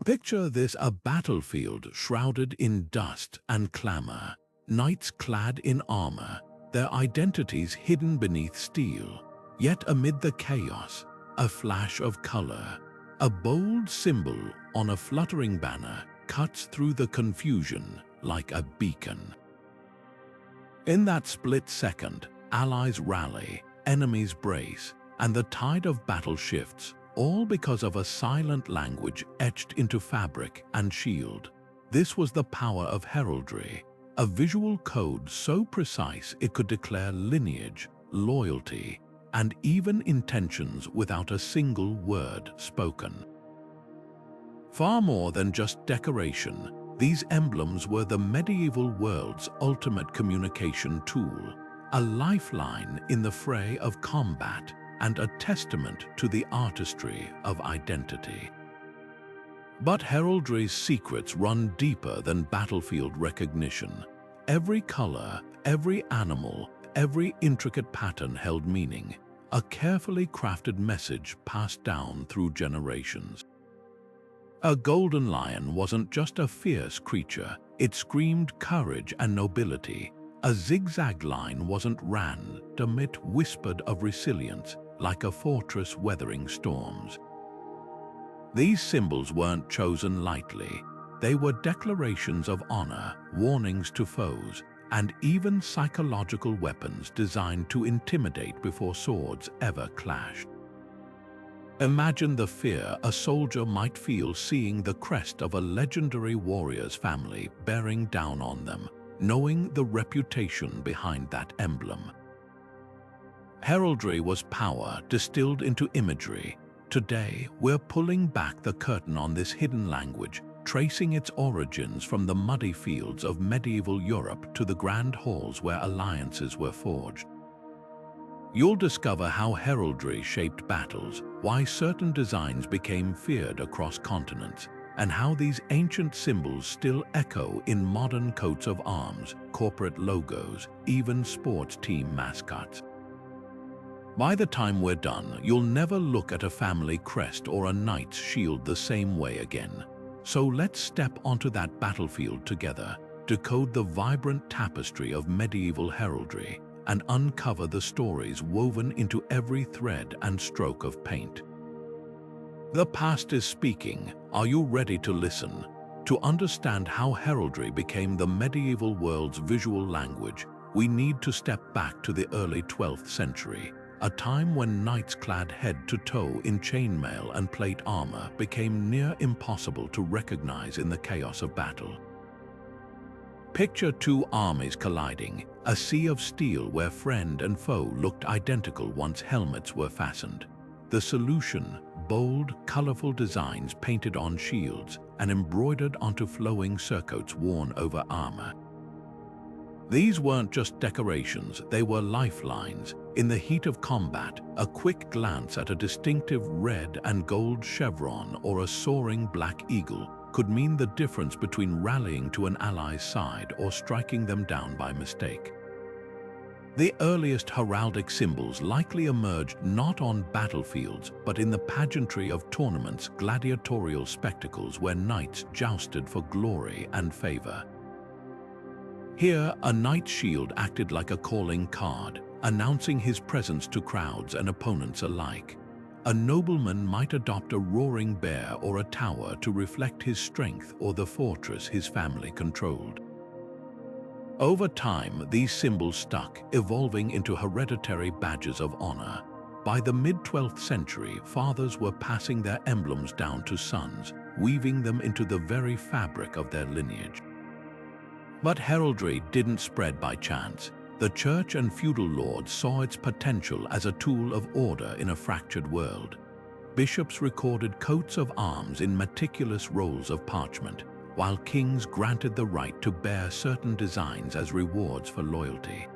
Picture this: a battlefield shrouded in dust and clamor, knights clad in armor, their identities hidden beneath steel. Yet amid the chaos, a flash of color, a bold symbol on a fluttering banner cuts through the confusion like a beacon. In that split second, allies rally, enemies brace, and the tide of battle shifts, all because of a silent language etched into fabric and shield. This was the power of heraldry, a visual code so precise it could declare lineage, loyalty, and even intentions without a single word spoken. Far more than just decoration, these emblems were the medieval world's ultimate communication tool, a lifeline in the fray of combat and a testament to the artistry of identity. But heraldry's secrets run deeper than battlefield recognition. Every color, every animal, every intricate pattern held meaning, a carefully crafted message passed down through generations. A golden lion wasn't just a fierce creature, it screamed courage and nobility. A zigzag line wasn't random, it whispered of resilience, like a fortress weathering storms. These symbols weren't chosen lightly. They were declarations of honor, warnings to foes, and even psychological weapons designed to intimidate before swords ever clashed. Imagine the fear a soldier might feel seeing the crest of a legendary warrior's family bearing down on them, knowing the reputation behind that emblem. Heraldry was power distilled into imagery. Today, we're pulling back the curtain on this hidden language, tracing its origins from the muddy fields of medieval Europe to the grand halls where alliances were forged. You'll discover how heraldry shaped battles, why certain designs became feared across continents, and how these ancient symbols still echo in modern coats of arms, corporate logos, even sports team mascots. By the time we're done, you'll never look at a family crest or a knight's shield the same way again. So let's step onto that battlefield together, decode the vibrant tapestry of medieval heraldry, and uncover the stories woven into every thread and stroke of paint. The past is speaking. Are you ready to listen? To understand how heraldry became the medieval world's visual language, we need to step back to the early 12th century, a time when knights clad head to toe in chainmail and plate armor became near impossible to recognize in the chaos of battle. Picture two armies colliding, a sea of steel where friend and foe looked identical once helmets were fastened. The solution: bold, colorful designs painted on shields and embroidered onto flowing surcoats worn over armor. These weren't just decorations, they were lifelines. In the heat of combat, a quick glance at a distinctive red and gold chevron or a soaring black eagle could mean the difference between rallying to an ally's side or striking them down by mistake. The earliest heraldic symbols likely emerged not on battlefields, but in the pageantry of tournaments, gladiatorial spectacles where knights jousted for glory and favor. Here, a knight's shield acted like a calling card, announcing his presence to crowds and opponents alike. A nobleman might adopt a roaring bear or a tower to reflect his strength or the fortress his family controlled. Over time, these symbols stuck, evolving into hereditary badges of honor. By the mid-12th century, fathers were passing their emblems down to sons, weaving them into the very fabric of their lineage. But heraldry didn't spread by chance. The church and feudal lords saw its potential as a tool of order in a fractured world. Bishops recorded coats of arms in meticulous rolls of parchment, while kings granted the right to bear certain designs as rewards for loyalty.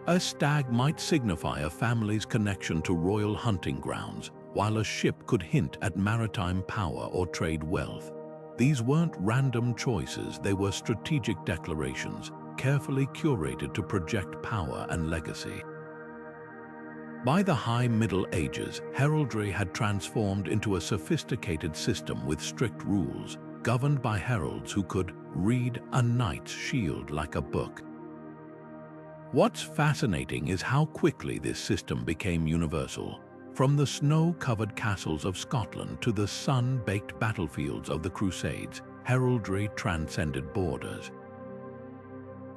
A stag might signify a family's connection to royal hunting grounds, while a ship could hint at maritime power or trade wealth. These weren't random choices, they were strategic declarations, carefully curated to project power and legacy. By the High Middle Ages, heraldry had transformed into a sophisticated system with strict rules, governed by heralds who could read a knight's shield like a book. What's fascinating is how quickly this system became universal. From the snow-covered castles of Scotland to the sun-baked battlefields of the Crusades, heraldry transcended borders.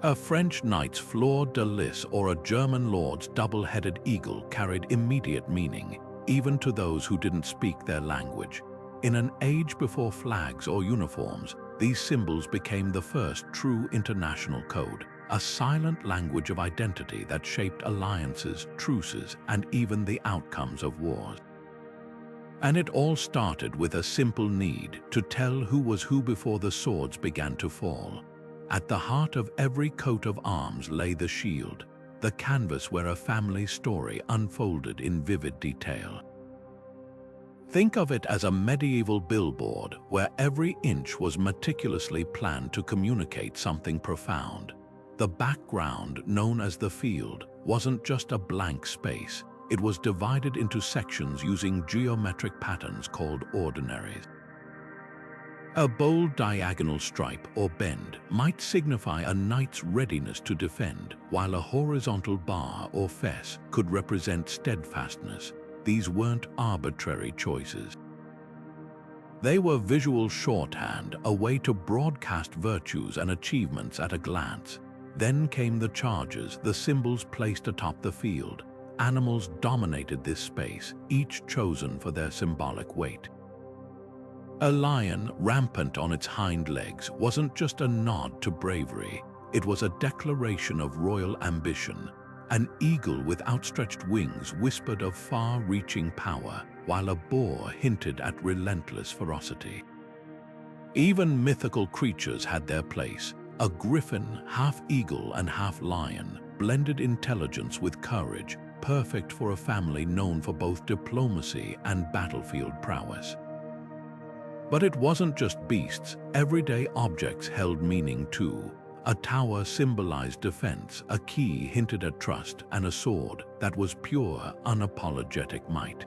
A French knight's fleur-de-lis or a German lord's double-headed eagle carried immediate meaning, even to those who didn't speak their language. In an age before flags or uniforms, these symbols became the first true international code, a silent language of identity that shaped alliances, truces, and even the outcomes of wars. And it all started with a simple need to tell who was who before the swords began to fall. At the heart of every coat of arms lay the shield, the canvas where a family's story unfolded in vivid detail. Think of it as a medieval billboard where every inch was meticulously planned to communicate something profound. The background, known as the field, wasn't just a blank space. It was divided into sections using geometric patterns called ordinaries. A bold diagonal stripe or bend might signify a knight's readiness to defend, while a horizontal bar or fess could represent steadfastness. These weren't arbitrary choices. They were visual shorthand, a way to broadcast virtues and achievements at a glance. Then came the chargers, the symbols placed atop the field. Animals dominated this space, each chosen for their symbolic weight. A lion, rampant on its hind legs, wasn't just a nod to bravery. It was a declaration of royal ambition. An eagle with outstretched wings whispered of far-reaching power, while a boar hinted at relentless ferocity. Even mythical creatures had their place. A griffin, half eagle and half lion, blended intelligence with courage, perfect for a family known for both diplomacy and battlefield prowess. But it wasn't just beasts. Everyday objects held meaning too. A tower symbolized defense, a key hinted at trust, and a sword that was pure, unapologetic might.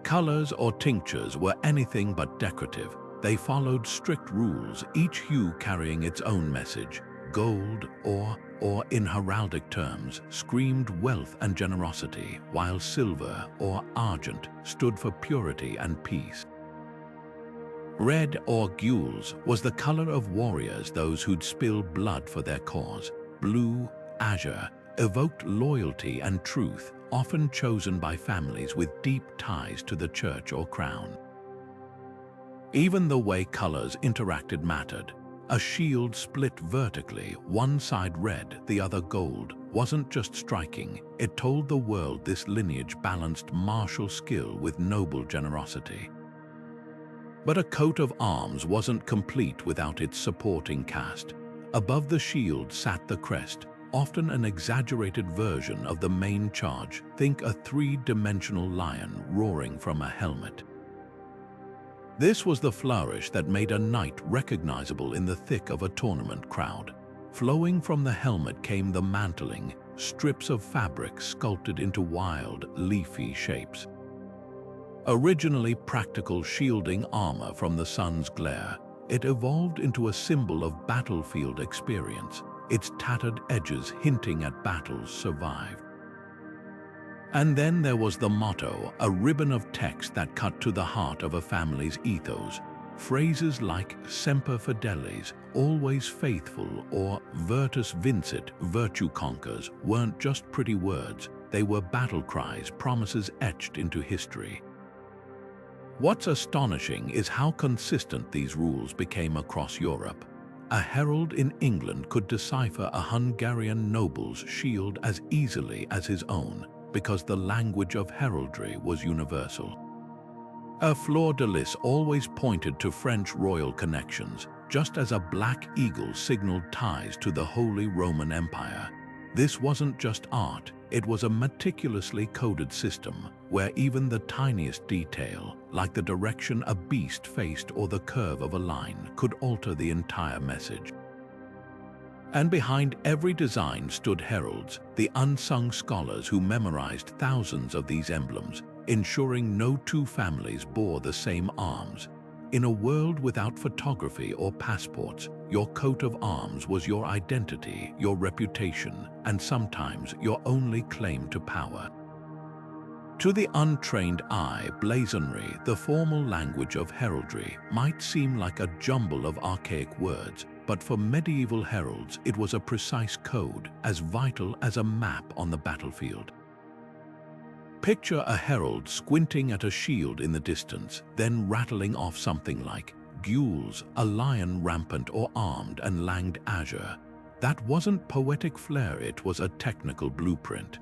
Colors or tinctures were anything but decorative. They followed strict rules, each hue carrying its own message. Gold, or in heraldic terms, screamed wealth and generosity, while silver or argent stood for purity and peace. Red or gules was the color of warriors, those who'd spill blood for their cause. Blue, azure, evoked loyalty and truth, often chosen by families with deep ties to the church or crown. Even the way colors interacted mattered. A shield split vertically, one side red, the other gold, wasn't just striking. It told the world this lineage balanced martial skill with noble generosity. But a coat of arms wasn't complete without its supporting cast. Above the shield sat the crest, often an exaggerated version of the main charge. Think a three-dimensional lion roaring from a helmet. This was the flourish that made a knight recognizable in the thick of a tournament crowd. Flowing from the helmet came the mantling, strips of fabric sculpted into wild, leafy shapes. Originally practical shielding armor from the sun's glare, it evolved into a symbol of battlefield experience, its tattered edges hinting at battles survived. And then there was the motto, a ribbon of text that cut to the heart of a family's ethos. Phrases like Semper Fidelis, always faithful, or Virtus Vincit, virtue conquers, weren't just pretty words. They were battle cries, promises etched into history. What's astonishing is how consistent these rules became across Europe. A herald in England could decipher a Hungarian noble's shield as easily as his own, because the language of heraldry was universal. A fleur-de-lis always pointed to French royal connections, just as a black eagle signaled ties to the Holy Roman Empire. This wasn't just art, it was a meticulously coded system, where even the tiniest detail, like the direction a beast faced or the curve of a line, could alter the entire message. And behind every design stood heralds, the unsung scholars who memorized thousands of these emblems, ensuring no two families bore the same arms. In a world without photography or passports, your coat of arms was your identity, your reputation, and sometimes your only claim to power. To the untrained eye, Blazonry, the formal language of heraldry, might seem like a jumble of archaic words, but for medieval heralds it was a precise code, as vital as a map on the battlefield. Picture a herald squinting at a shield in the distance, then rattling off something like gules, a lion rampant or armed and langed azure. That wasn't poetic flair, it was a technical blueprint.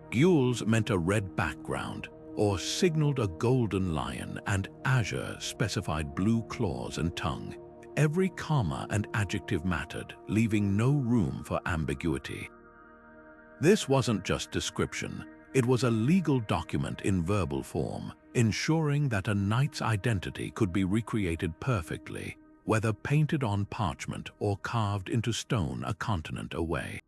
Gules meant a red background, or signaled a golden lion, and azure specified blue claws and tongue. Every comma and adjective mattered, leaving no room for ambiguity. This wasn't just description, it was a legal document in verbal form, ensuring that a knight's identity could be recreated perfectly, whether painted on parchment or carved into stone a continent away.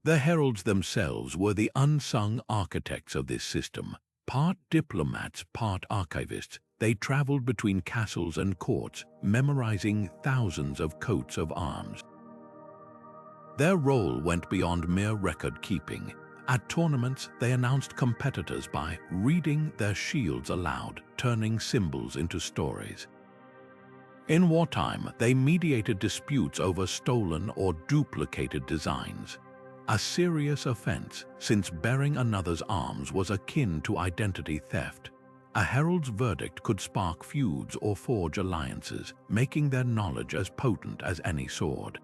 The heralds themselves were the unsung architects of this system. Part diplomats, part archivists, they traveled between castles and courts, memorizing thousands of coats of arms. Their role went beyond mere record-keeping. At tournaments, they announced competitors by reading their shields aloud, turning symbols into stories. In wartime, they mediated disputes over stolen or duplicated designs. A serious offense, since bearing another's arms was akin to identity theft. A herald's verdict could spark feuds or forge alliances, making their knowledge as potent as any sword.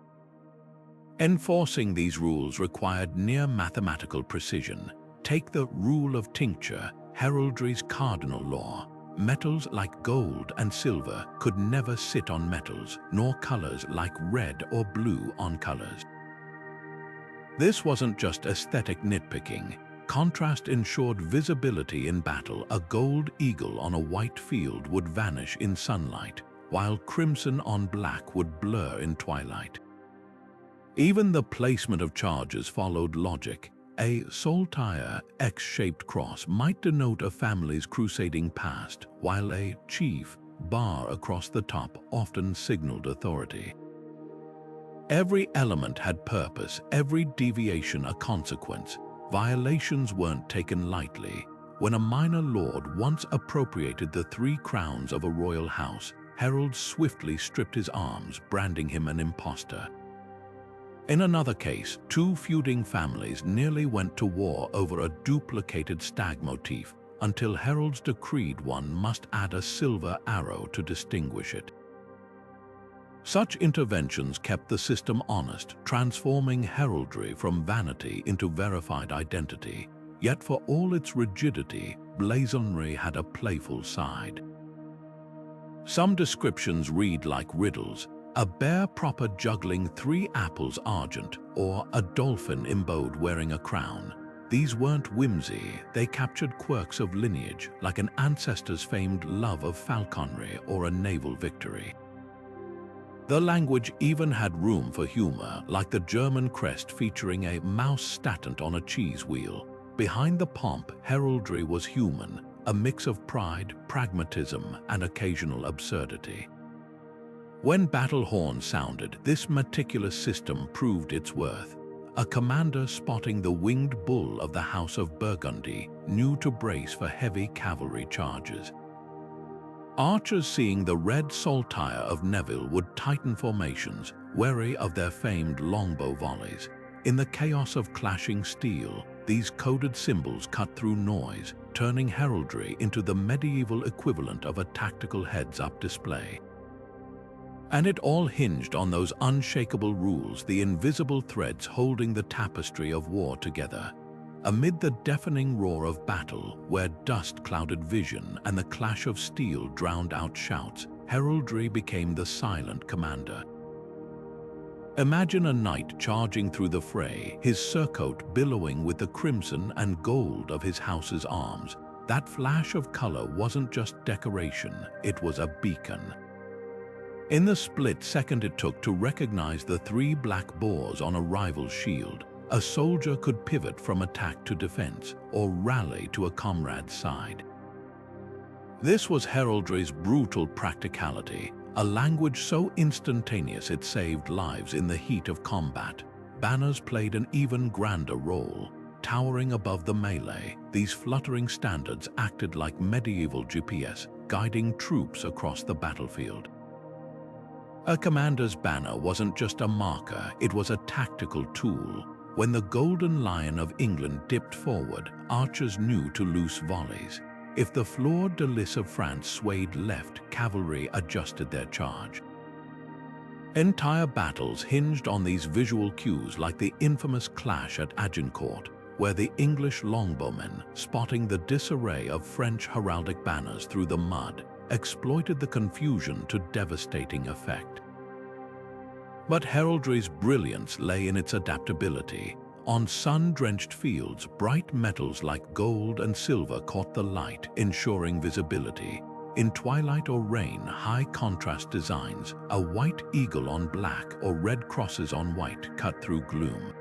Enforcing these rules required near mathematical precision. Take the rule of tincture, heraldry's cardinal law. Metals like gold and silver could never sit on metals, nor colors like red or blue on colors. This wasn't just aesthetic nitpicking. Contrast ensured visibility in battle. A gold eagle on a white field would vanish in sunlight, while crimson on black would blur in twilight. Even the placement of charges followed logic. A saltire X-shaped cross might denote a family's crusading past, while a chief bar across the top often signaled authority. Every element had purpose, every deviation a consequence. Violations weren't taken lightly. When a minor lord once appropriated the 3 crowns of a royal house, heralds swiftly stripped his arms, branding him an impostor. In another case, 2 feuding families nearly went to war over a duplicated stag motif, until heralds decreed one must add a silver arrow to distinguish it. Such interventions kept the system honest, transforming heraldry from vanity into verified identity. Yet for all its rigidity, Blazonry had a playful side. Some descriptions read like riddles: a bear proper juggling 3 apples argent, or a dolphin imbowed wearing a crown. These weren't whimsy, they captured quirks of lineage, like an ancestor's famed love of falconry or a naval victory. The language even had room for humor, like the German crest featuring a mouse statant on a cheese wheel. Behind the pomp, heraldry was human, a mix of pride, pragmatism, and occasional absurdity. When battle horns sounded, this meticulous system proved its worth. A commander spotting the winged bull of the House of Burgundy knew to brace for heavy cavalry charges. Archers seeing the red saltire of Naval would tighten formations, wary of their famed longbow volleys. In the chaos of clashing steel, these coded symbols cut through noise, turning heraldry into the medieval equivalent of a tactical heads-up display. And it all hinged on those unshakable rules, the invisible threads holding the tapestry of war together. Amid the deafening roar of battle, where dust clouded vision and the clash of steel drowned out shouts, heraldry became the silent commander. Imagine a knight charging through the fray, his surcoat billowing with the crimson and gold of his house's arms. That flash of color wasn't just decoration, it was a beacon. In the split second it took to recognize the 3 black boars on a rival's shield, a soldier could pivot from attack to defense or rally to a comrade's side. This was heraldry's brutal practicality, a language so instantaneous it saved lives in the heat of combat. Banners played an even grander role. Towering above the melee, these fluttering standards acted like medieval GPS, guiding troops across the battlefield. A commander's banner wasn't just a marker, it was a tactical tool. When the Golden Lion of England dipped forward, archers knew to loose volleys. If the Fleur de Lis of France swayed left, cavalry adjusted their charge. Entire battles hinged on these visual cues, like the infamous clash at Agincourt, where the English longbowmen, spotting the disarray of French heraldic banners through the mud, exploited the confusion to devastating effect. But heraldry's brilliance lay in its adaptability. On sun-drenched fields, bright metals like gold and silver caught the light, ensuring visibility. In twilight or rain, high-contrast designs, a white eagle on black or red crosses on white, cut through gloom.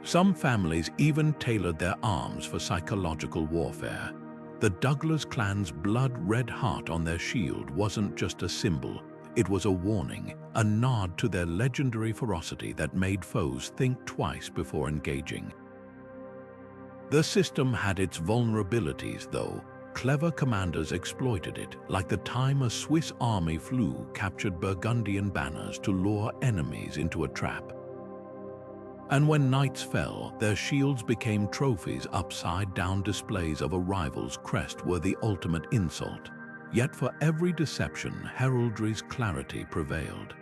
Some families even tailored their arms for psychological warfare. The Douglas clan's blood-red heart on their shield wasn't just a symbol, it was a warning, a nod to their legendary ferocity that made foes think twice before engaging. The system had its vulnerabilities, though. Clever commanders exploited it, like the time a Swiss army flew captured Burgundian banners to lure enemies into a trap. And when knights fell, their shields became trophies. Upside-down displays of a rival's crest were the ultimate insult. Yet for every deception, heraldry's clarity prevailed.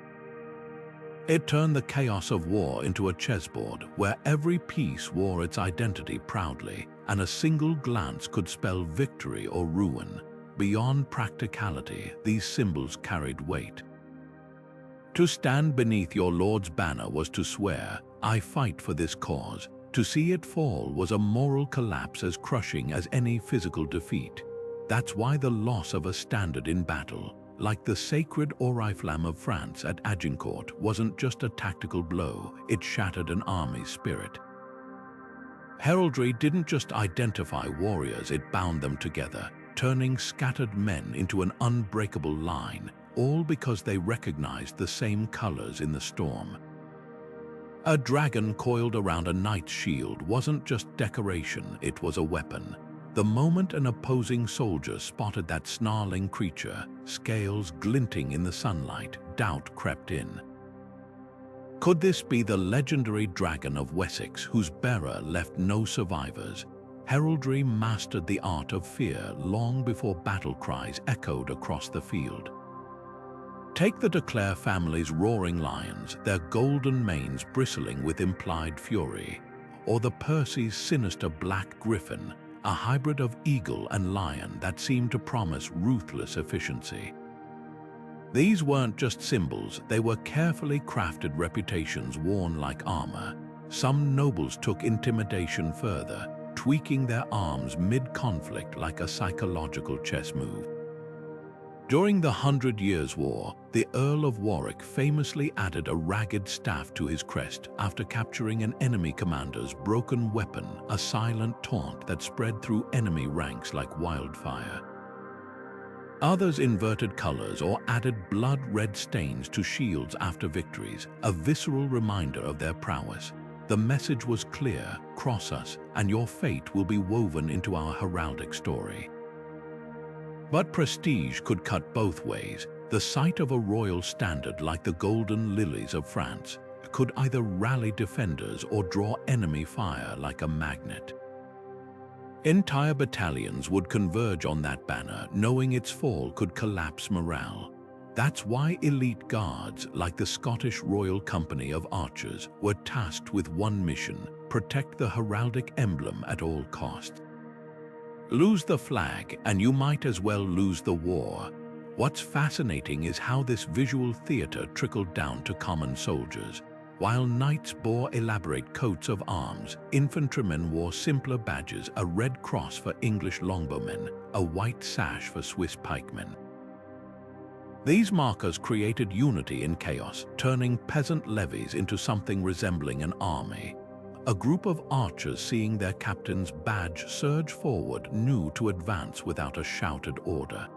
It turned the chaos of war into a chessboard where every piece wore its identity proudly, and a single glance could spell victory or ruin. Beyond practicality, these symbols carried weight. To stand beneath your lord's banner was to swear, "I fight for this cause." To see it fall was a moral collapse as crushing as any physical defeat. That's why the loss of a standard in battle, like the sacred oriflamme of France at Agincourt, wasn't just a tactical blow, it shattered an army's spirit. Heraldry didn't just identify warriors, it bound them together, turning scattered men into an unbreakable line, all because they recognized the same colors in the storm. A dragon coiled around a knight's shield wasn't just decoration, it was a weapon. The moment an opposing soldier spotted that snarling creature, scales glinting in the sunlight, doubt crept in. Could this be the legendary dragon of Wessex whose bearer left no survivors? Heraldry mastered the art of fear long before battle cries echoed across the field. Take the de Clare family's roaring lions, their golden manes bristling with implied fury, or the Percy's sinister black griffin, a hybrid of eagle and lion that seemed to promise ruthless efficiency. These weren't just symbols, they were carefully crafted reputations worn like armor. Some nobles took intimidation further, tweaking their arms mid-conflict like a psychological chess move. During the 100 Years' War, the Earl of Warwick famously added a ragged staff to his crest after capturing an enemy commander's broken weapon, a silent taunt that spread through enemy ranks like wildfire. Others inverted colors or added blood-red stains to shields after victories, a visceral reminder of their prowess. The message was clear: cross us, and your fate will be woven into our heraldic story. But prestige could cut both ways. The sight of a royal standard like the Golden Lilies of France could either rally defenders or draw enemy fire like a magnet. Entire battalions would converge on that banner, knowing its fall could collapse morale. That's why elite guards, like the Scottish Royal Company of Archers, were tasked with one mission: protect the heraldic emblem at all costs. Lose the flag, and you might as well lose the war. What's fascinating is how this visual theater trickled down to common soldiers. While knights bore elaborate coats of arms, infantrymen wore simpler badges: a red cross for English longbowmen, a white sash for Swiss pikemen. These markers created unity in chaos, turning peasant levies into something resembling an army. A group of archers, seeing their captain's badge surge forward, knew to advance without a shouted order.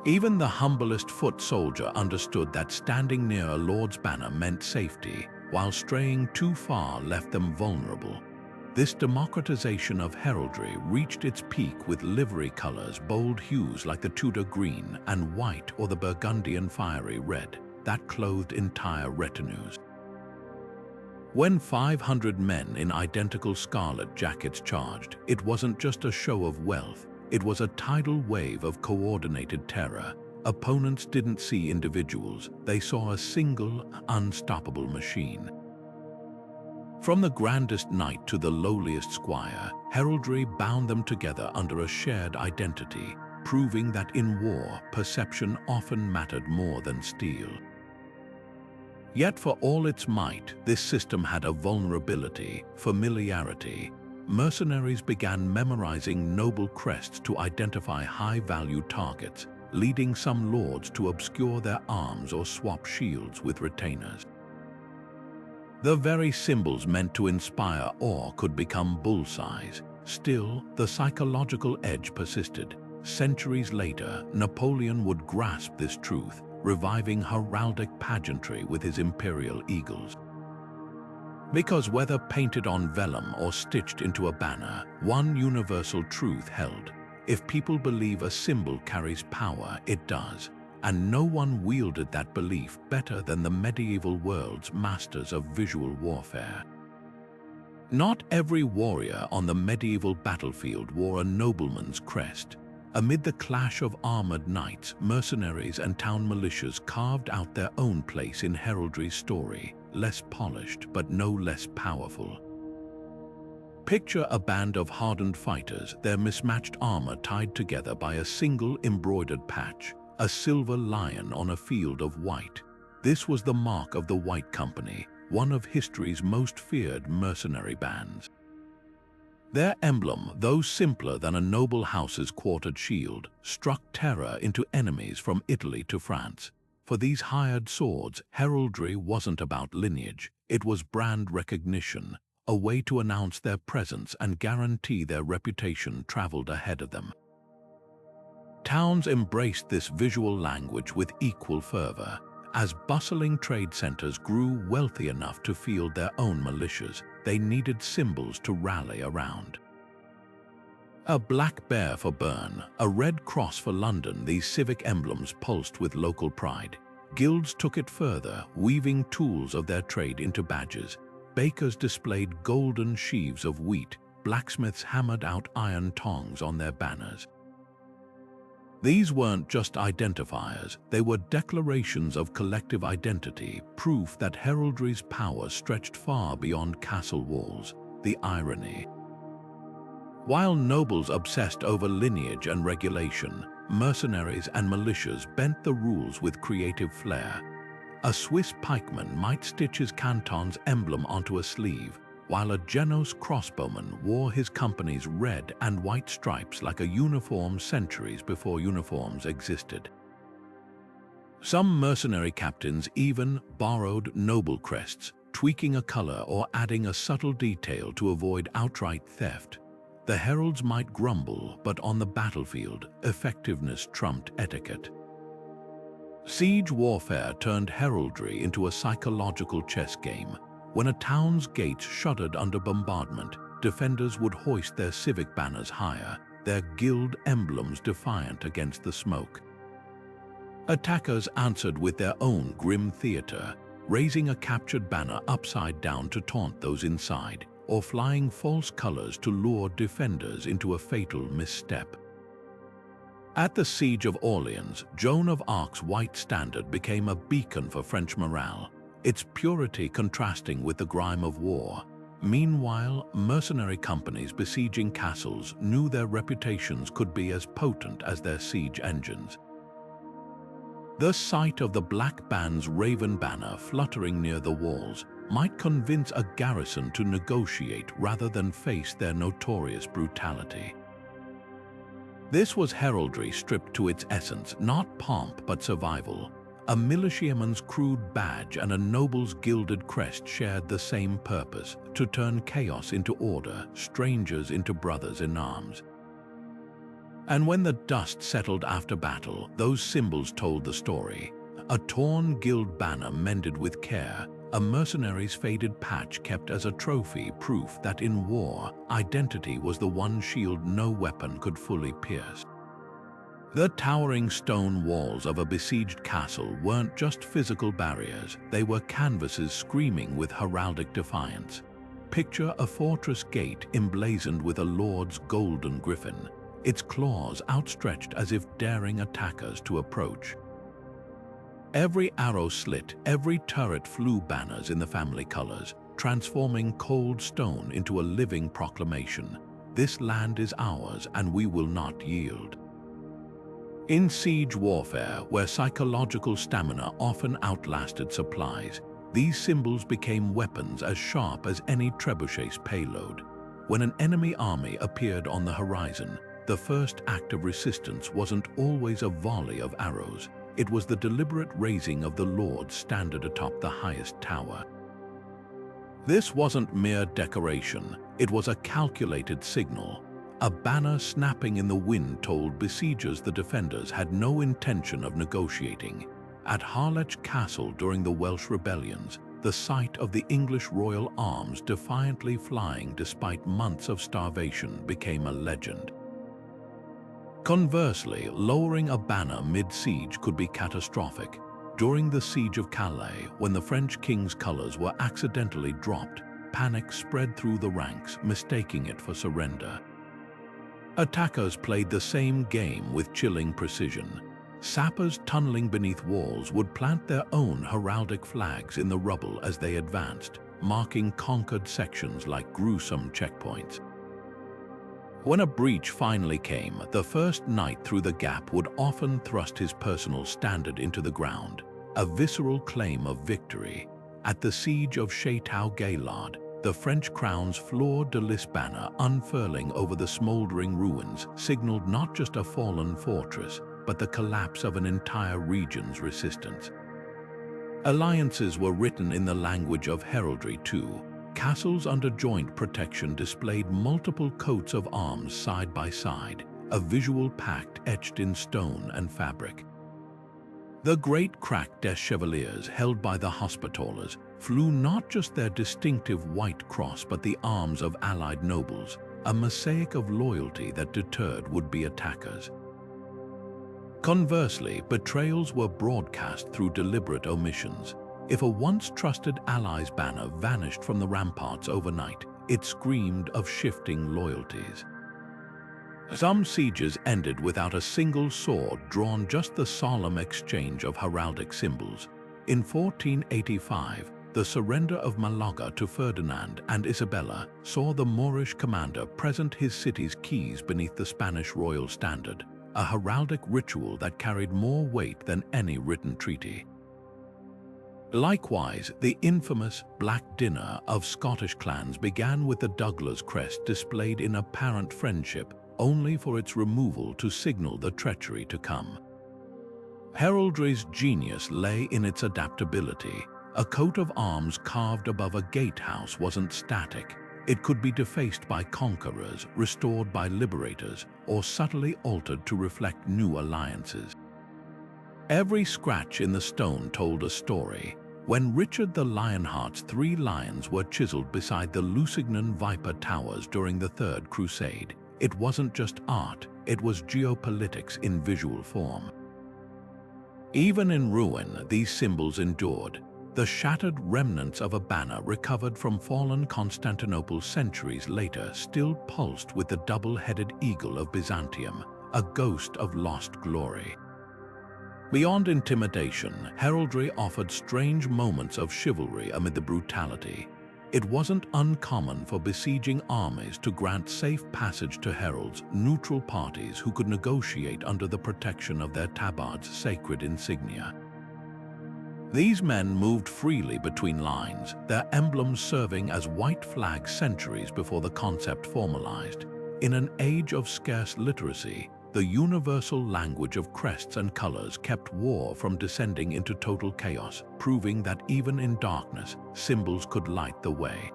Even the humblest foot soldier understood that standing near a lord's banner meant safety, while straying too far left them vulnerable. This democratization of heraldry reached its peak with livery colors, bold hues like the Tudor green and white or the Burgundian fiery red, that clothed entire retinues. When 500 men in identical scarlet jackets charged, it wasn't just a show of wealth, it was a tidal wave of coordinated terror. Opponents didn't see individuals, they saw a single, unstoppable machine. From the grandest knight to the lowliest squire, heraldry bound them together under a shared identity, proving that in war, perception often mattered more than steel. Yet for all its might, this system had a vulnerability: familiarity. Mercenaries began memorizing noble crests to identify high-value targets, leading some lords to obscure their arms or swap shields with retainers. The very symbols meant to inspire awe could become bullseyes. Still, the psychological edge persisted. Centuries later, Napoleon would grasp this truth, reviving heraldic pageantry with his imperial eagles. Because whether painted on vellum or stitched into a banner, one universal truth held: if people believe a symbol carries power, it does. And no one wielded that belief better than the medieval world's masters of visual warfare. Not every warrior on the medieval battlefield wore a nobleman's crest. Amid the clash of armored knights, mercenaries and town militias carved out their own place in heraldry's story, less polished but no less powerful. Picture a band of hardened fighters, their mismatched armor tied together by a single embroidered patch, a silver lion on a field of white. This was the mark of the White Company, one of history's most feared mercenary bands. Their emblem, though simpler than a noble house's quartered shield, struck terror into enemies from Italy to France. For these hired swords, heraldry wasn't about lineage, it was brand recognition, a way to announce their presence and guarantee their reputation traveled ahead of them. Towns embraced this visual language with equal fervor. As bustling trade centers grew wealthy enough to field their own militias, they needed symbols to rally around. A black bear for Bern, a red cross for London, these civic emblems pulsed with local pride. Guilds took it further, weaving tools of their trade into badges. Bakers displayed golden sheaves of wheat, blacksmiths hammered out iron tongs on their banners. These weren't just identifiers, they were declarations of collective identity, proof that heraldry's power stretched far beyond castle walls. The irony. While nobles obsessed over lineage and regulation, mercenaries and militias bent the rules with creative flair. A Swiss pikeman might stitch his canton's emblem onto a sleeve, while a Genos crossbowman wore his company's red and white stripes like a uniform centuries before uniforms existed. Some mercenary captains even borrowed noble crests, tweaking a color or adding a subtle detail to avoid outright theft. The heralds might grumble, but on the battlefield, effectiveness trumped etiquette. Siege warfare turned heraldry into a psychological chess game. When a town's gates shuddered under bombardment, defenders would hoist their civic banners higher, their guild emblems defiant against the smoke. Attackers answered with their own grim theater, raising a captured banner upside down to taunt those inside, or flying false colors to lure defenders into a fatal misstep. At the Siege of Orleans, Joan of Arc's white standard became a beacon for French morale, its purity contrasting with the grime of war. Meanwhile, mercenary companies besieging castles knew their reputations could be as potent as their siege engines. The sight of the Black Band's raven banner fluttering near the walls might convince a garrison to negotiate rather than face their notorious brutality. This was heraldry stripped to its essence, not pomp but survival. A militiaman's crude badge and a noble's gilded crest shared the same purpose: to turn chaos into order, strangers into brothers in arms. And when the dust settled after battle, those symbols told the story. A torn guild banner mended with care, a mercenary's faded patch kept as a trophy, proof that in war, identity was the one shield no weapon could fully pierce. The towering stone walls of a besieged castle weren't just physical barriers, they were canvases screaming with heraldic defiance. Picture a fortress gate emblazoned with a lord's golden griffin, its claws outstretched as if daring attackers to approach. Every arrow slit, every turret flew banners in the family colors, transforming cold stone into a living proclamation. This land is ours and we will not yield. In siege warfare, where psychological stamina often outlasted supplies, these symbols became weapons as sharp as any trebuchet's payload. When an enemy army appeared on the horizon, the first act of resistance wasn't always a volley of arrows. It was the deliberate raising of the Lord's standard atop the highest tower. This wasn't mere decoration, it was a calculated signal. A banner snapping in the wind told besiegers the defenders had no intention of negotiating. At Harlech Castle during the Welsh rebellions, the sight of the English royal arms defiantly flying despite months of starvation became a legend. Conversely, lowering a banner mid-siege could be catastrophic. During the Siege of Calais, when the French king's colors were accidentally dropped, panic spread through the ranks, mistaking it for surrender. Attackers played the same game with chilling precision. Sappers tunneling beneath walls would plant their own heraldic flags in the rubble as they advanced, marking conquered sections like gruesome checkpoints. When a breach finally came, the first knight through the gap would often thrust his personal standard into the ground, a visceral claim of victory. At the siege of Château-Gaillard, the French crown's fleur-de-lis banner unfurling over the smoldering ruins signaled not just a fallen fortress, but the collapse of an entire region's resistance. Alliances were written in the language of heraldry too. Castles under joint protection displayed multiple coats of arms side by side, a visual pact etched in stone and fabric. The Great Crac des Chevaliers, held by the Hospitallers, flew not just their distinctive white cross but the arms of allied nobles, a mosaic of loyalty that deterred would-be attackers. Conversely, betrayals were broadcast through deliberate omissions. If a once trusted ally's banner vanished from the ramparts overnight, it screamed of shifting loyalties. Some sieges ended without a single sword drawn, just the solemn exchange of heraldic symbols. In 1485, the surrender of Malaga to Ferdinand and Isabella saw the Moorish commander present his city's keys beneath the Spanish royal standard, a heraldic ritual that carried more weight than any written treaty. Likewise, the infamous Black Dinner of Scottish clans began with the Douglas crest displayed in apparent friendship, only for its removal to signal the treachery to come. Heraldry's genius lay in its adaptability. A coat of arms carved above a gatehouse wasn't static. It could be defaced by conquerors, restored by liberators, or subtly altered to reflect new alliances. Every scratch in the stone told a story. When Richard the Lionheart's 3 lions were chiseled beside the Lusignan Viper Towers during the Third Crusade, it wasn't just art, it was geopolitics in visual form. Even in ruin, these symbols endured. The shattered remnants of a banner recovered from fallen Constantinople centuries later still pulsed with the double-headed eagle of Byzantium, a ghost of lost glory. Beyond intimidation, heraldry offered strange moments of chivalry amid the brutality. It wasn't uncommon for besieging armies to grant safe passage to heralds, neutral parties who could negotiate under the protection of their tabard's sacred insignia. These men moved freely between lines, their emblems serving as white flags centuries before the concept formalized. In an age of scarce literacy, The universal language of crests and colors kept war from descending into total chaos, proving that even in darkness, symbols could light the way.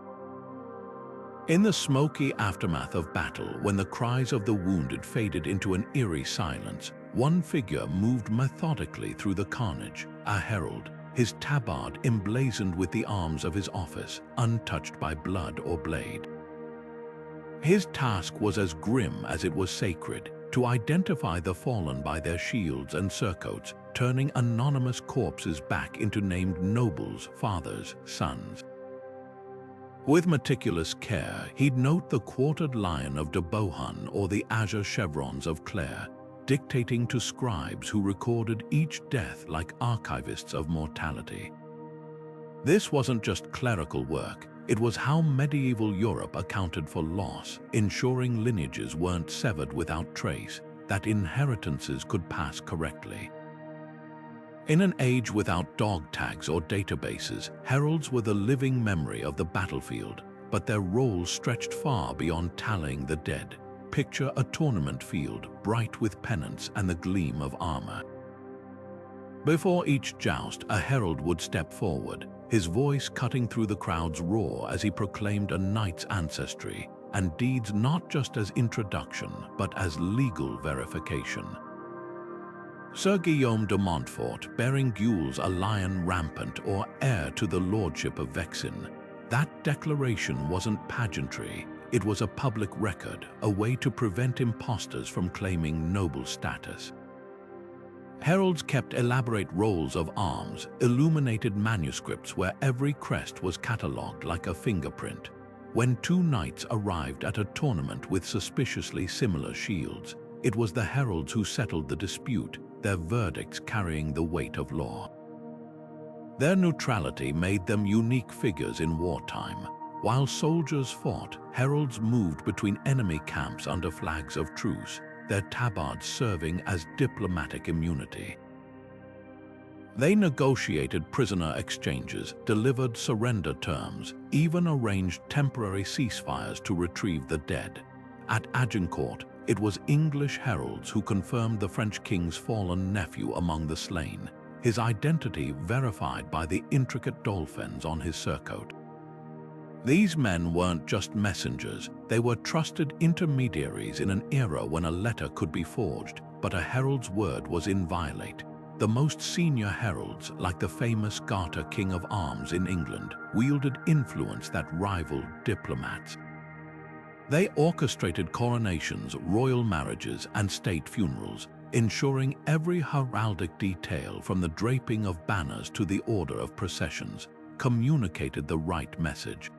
In the smoky aftermath of battle, when the cries of the wounded faded into an eerie silence, one figure moved methodically through the carnage, a herald, his tabard emblazoned with the arms of his office, untouched by blood or blade. His task was as grim as it was sacred, to identify the fallen by their shields and surcoats, turning anonymous corpses back into named nobles, fathers, sons. With meticulous care, he'd note the quartered lion of de Bohun or the azure chevrons of Clare, dictating to scribes who recorded each death like archivists of mortality. This wasn't just clerical work, it was how medieval Europe accounted for loss, ensuring lineages weren't severed without trace, that inheritances could pass correctly. In an age without dog tags or databases, heralds were the living memory of the battlefield, but their roles stretched far beyond tallying the dead. Picture a tournament field, bright with pennants and the gleam of armor. Before each joust, a herald would step forward, his voice cutting through the crowd's roar as he proclaimed a knight's ancestry, and deeds not just as introduction, but as legal verification. Sir Guillaume de Montfort, bearing gules a lion rampant or heir to the lordship of Vexin, that declaration wasn't pageantry, it was a public record, a way to prevent impostors from claiming noble status. Heralds kept elaborate rolls of arms, illuminated manuscripts where every crest was catalogued like a fingerprint. When two knights arrived at a tournament with suspiciously similar shields, it was the heralds who settled the dispute, their verdicts carrying the weight of law. Their neutrality made them unique figures in wartime. While soldiers fought, heralds moved between enemy camps under flags of truce, their tabards serving as diplomatic immunity. They negotiated prisoner exchanges, delivered surrender terms, even arranged temporary ceasefires to retrieve the dead. At Agincourt, it was English heralds who confirmed the French king's fallen nephew among the slain, his identity verified by the intricate dolphins on his surcoat. These men weren't just messengers, they were trusted intermediaries in an era when a letter could be forged, but a herald's word was inviolate. The most senior heralds, like the famous Garter King of Arms in England, wielded influence that rivaled diplomats. They orchestrated coronations, royal marriages, and state funerals, ensuring every heraldic detail from the draping of banners to the order of processions communicated the right message.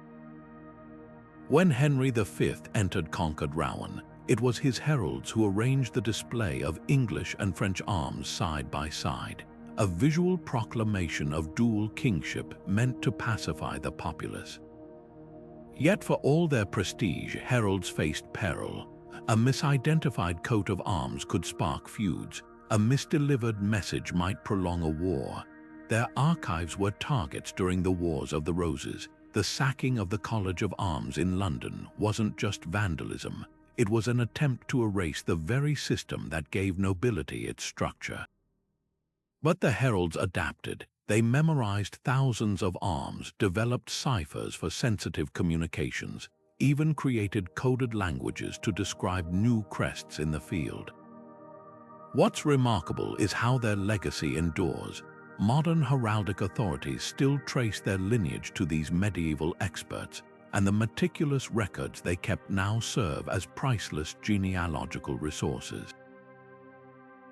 When Henry V entered conquered Rouen, it was his heralds who arranged the display of English and French arms side by side, a visual proclamation of dual kingship meant to pacify the populace. Yet for all their prestige, heralds faced peril. A misidentified coat of arms could spark feuds. A misdelivered message might prolong a war. Their archives were targets during the Wars of the Roses. The sacking of the College of Arms in London wasn't just vandalism. It was an attempt to erase the very system that gave nobility its structure. But the heralds adapted. They memorized thousands of arms, developed ciphers for sensitive communications, even created coded languages to describe new crests in the field. What's remarkable is how their legacy endures. Modern heraldic authorities still trace their lineage to these medieval experts, and the meticulous records they kept now serve as priceless genealogical resources.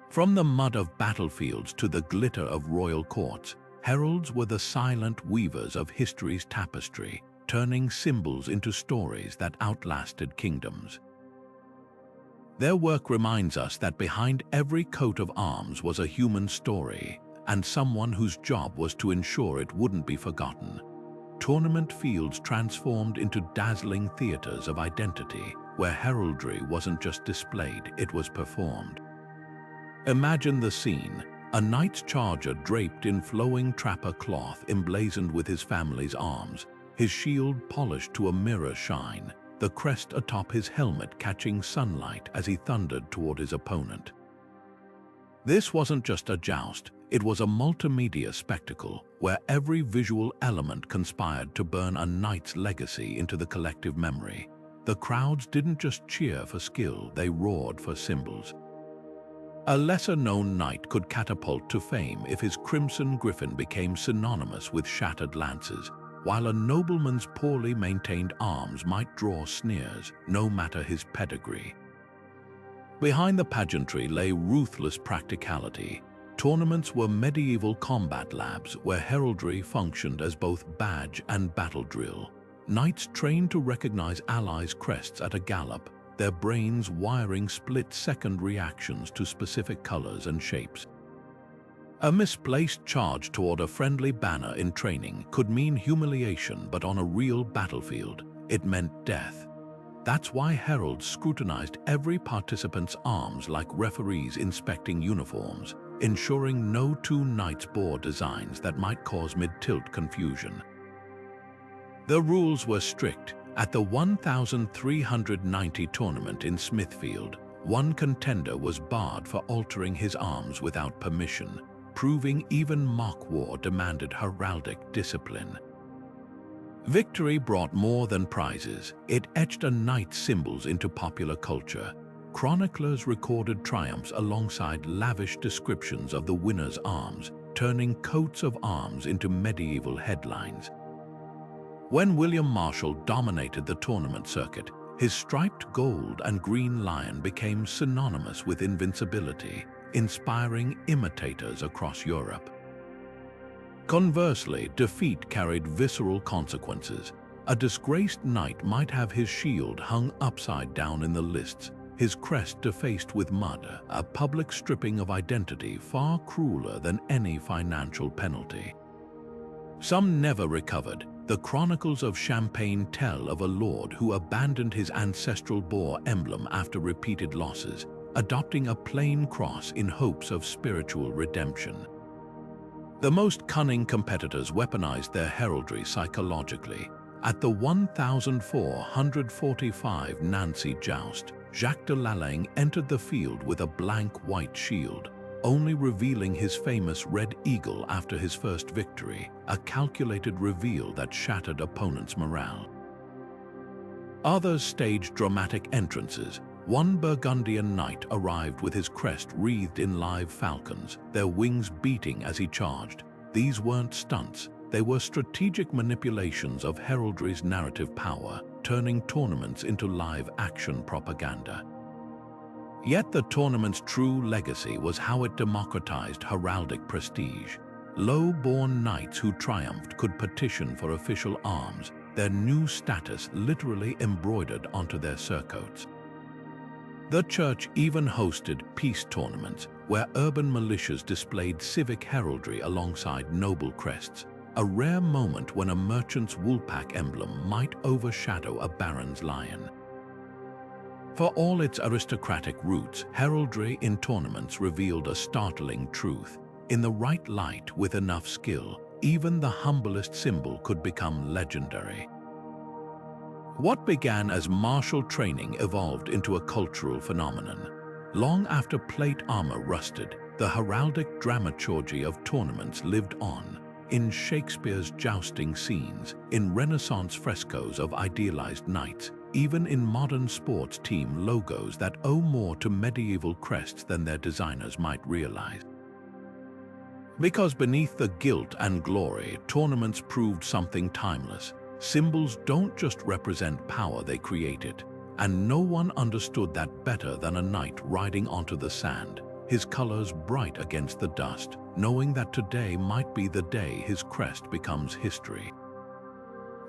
From the mud of battlefields to the glitter of royal courts, heralds were the silent weavers of history's tapestry, turning symbols into stories that outlasted kingdoms. Their work reminds us that behind every coat of arms was a human story, and someone whose job was to ensure it wouldn't be forgotten. Tournament fields transformed into dazzling theaters of identity, where heraldry wasn't just displayed, it was performed. Imagine the scene. A knight's charger draped in flowing trapper cloth emblazoned with his family's arms, his shield polished to a mirror shine, the crest atop his helmet catching sunlight as he thundered toward his opponent. This wasn't just a joust, it was a multimedia spectacle where every visual element conspired to burn a knight's legacy into the collective memory. The crowds didn't just cheer for skill, they roared for symbols. A lesser-known knight could catapult to fame if his crimson griffin became synonymous with shattered lances, while a nobleman's poorly maintained arms might draw sneers, no matter his pedigree. Behind the pageantry lay ruthless practicality. Tournaments were medieval combat labs where heraldry functioned as both badge and battle drill. Knights trained to recognize allies' crests at a gallop, their brains wiring split-second reactions to specific colors and shapes. A misplaced charge toward a friendly banner in training could mean humiliation, but on a real battlefield, it meant death. That's why heralds scrutinized every participant's arms like referees inspecting uniforms, ensuring no two knights bore designs that might cause mid-tilt confusion. The rules were strict. At the 1390 tournament in Smithfield, one contender was barred for altering his arms without permission, proving even mock war demanded heraldic discipline. Victory brought more than prizes. It etched a knight's symbols into popular culture. Chroniclers recorded triumphs alongside lavish descriptions of the winner's arms, turning coats of arms into medieval headlines. When William Marshall dominated the tournament circuit, his striped gold and green lion became synonymous with invincibility, inspiring imitators across Europe. Conversely, defeat carried visceral consequences. A disgraced knight might have his shield hung upside down in the lists, his crest defaced with mud, a public stripping of identity far crueler than any financial penalty. Some never recovered. The chronicles of Champagne tell of a lord who abandoned his ancestral boar emblem after repeated losses, adopting a plain cross in hopes of spiritual redemption. The most cunning competitors weaponized their heraldry psychologically. At the 1445 Nancy joust, Jacques de Lalaing entered the field with a blank white shield, only revealing his famous red eagle after his first victory, a calculated reveal that shattered opponents' morale. Others staged dramatic entrances. One Burgundian knight arrived with his crest wreathed in live falcons, their wings beating as he charged. These weren't stunts, they were strategic manipulations of heraldry's narrative power, turning tournaments into live-action propaganda. Yet the tournament's true legacy was how it democratized heraldic prestige. Low-born knights who triumphed could petition for official arms, their new status literally embroidered onto their surcoats. The church even hosted peace tournaments, where urban militias displayed civic heraldry alongside noble crests, a rare moment when a merchant's woolpack emblem might overshadow a baron's lion. For all its aristocratic roots, heraldry in tournaments revealed a startling truth. In the right light with enough skill, even the humblest symbol could become legendary. What began as martial training evolved into a cultural phenomenon. Long after plate armor rusted, the heraldic dramaturgy of tournaments lived on, in Shakespeare's jousting scenes, in Renaissance frescoes of idealized knights, even in modern sports team logos that owe more to medieval crests than their designers might realize. Because beneath the gilt and glory, tournaments proved something timeless. Symbols don't just represent power, they create it. And no one understood that better than a knight riding onto the sand, his colors bright against the dust, knowing that today might be the day his crest becomes history.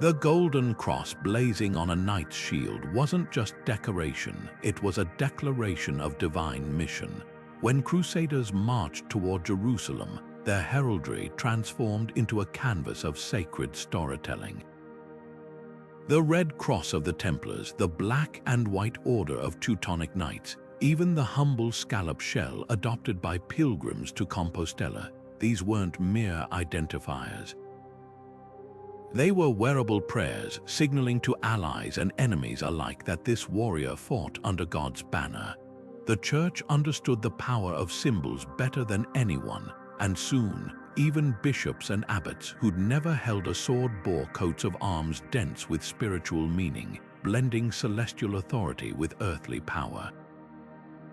The golden cross blazing on a knight's shield wasn't just decoration, it was a declaration of divine mission. When crusaders marched toward Jerusalem, their heraldry transformed into a canvas of sacred storytelling. The Red Cross of the Templars, the Black and White Order of Teutonic Knights, even the humble scallop shell adopted by pilgrims to Compostela, these weren't mere identifiers. They were wearable prayers, signaling to allies and enemies alike that this warrior fought under God's banner. The Church understood the power of symbols better than anyone, and soon, even bishops and abbots who'd never held a sword bore coats of arms dense with spiritual meaning, blending celestial authority with earthly power.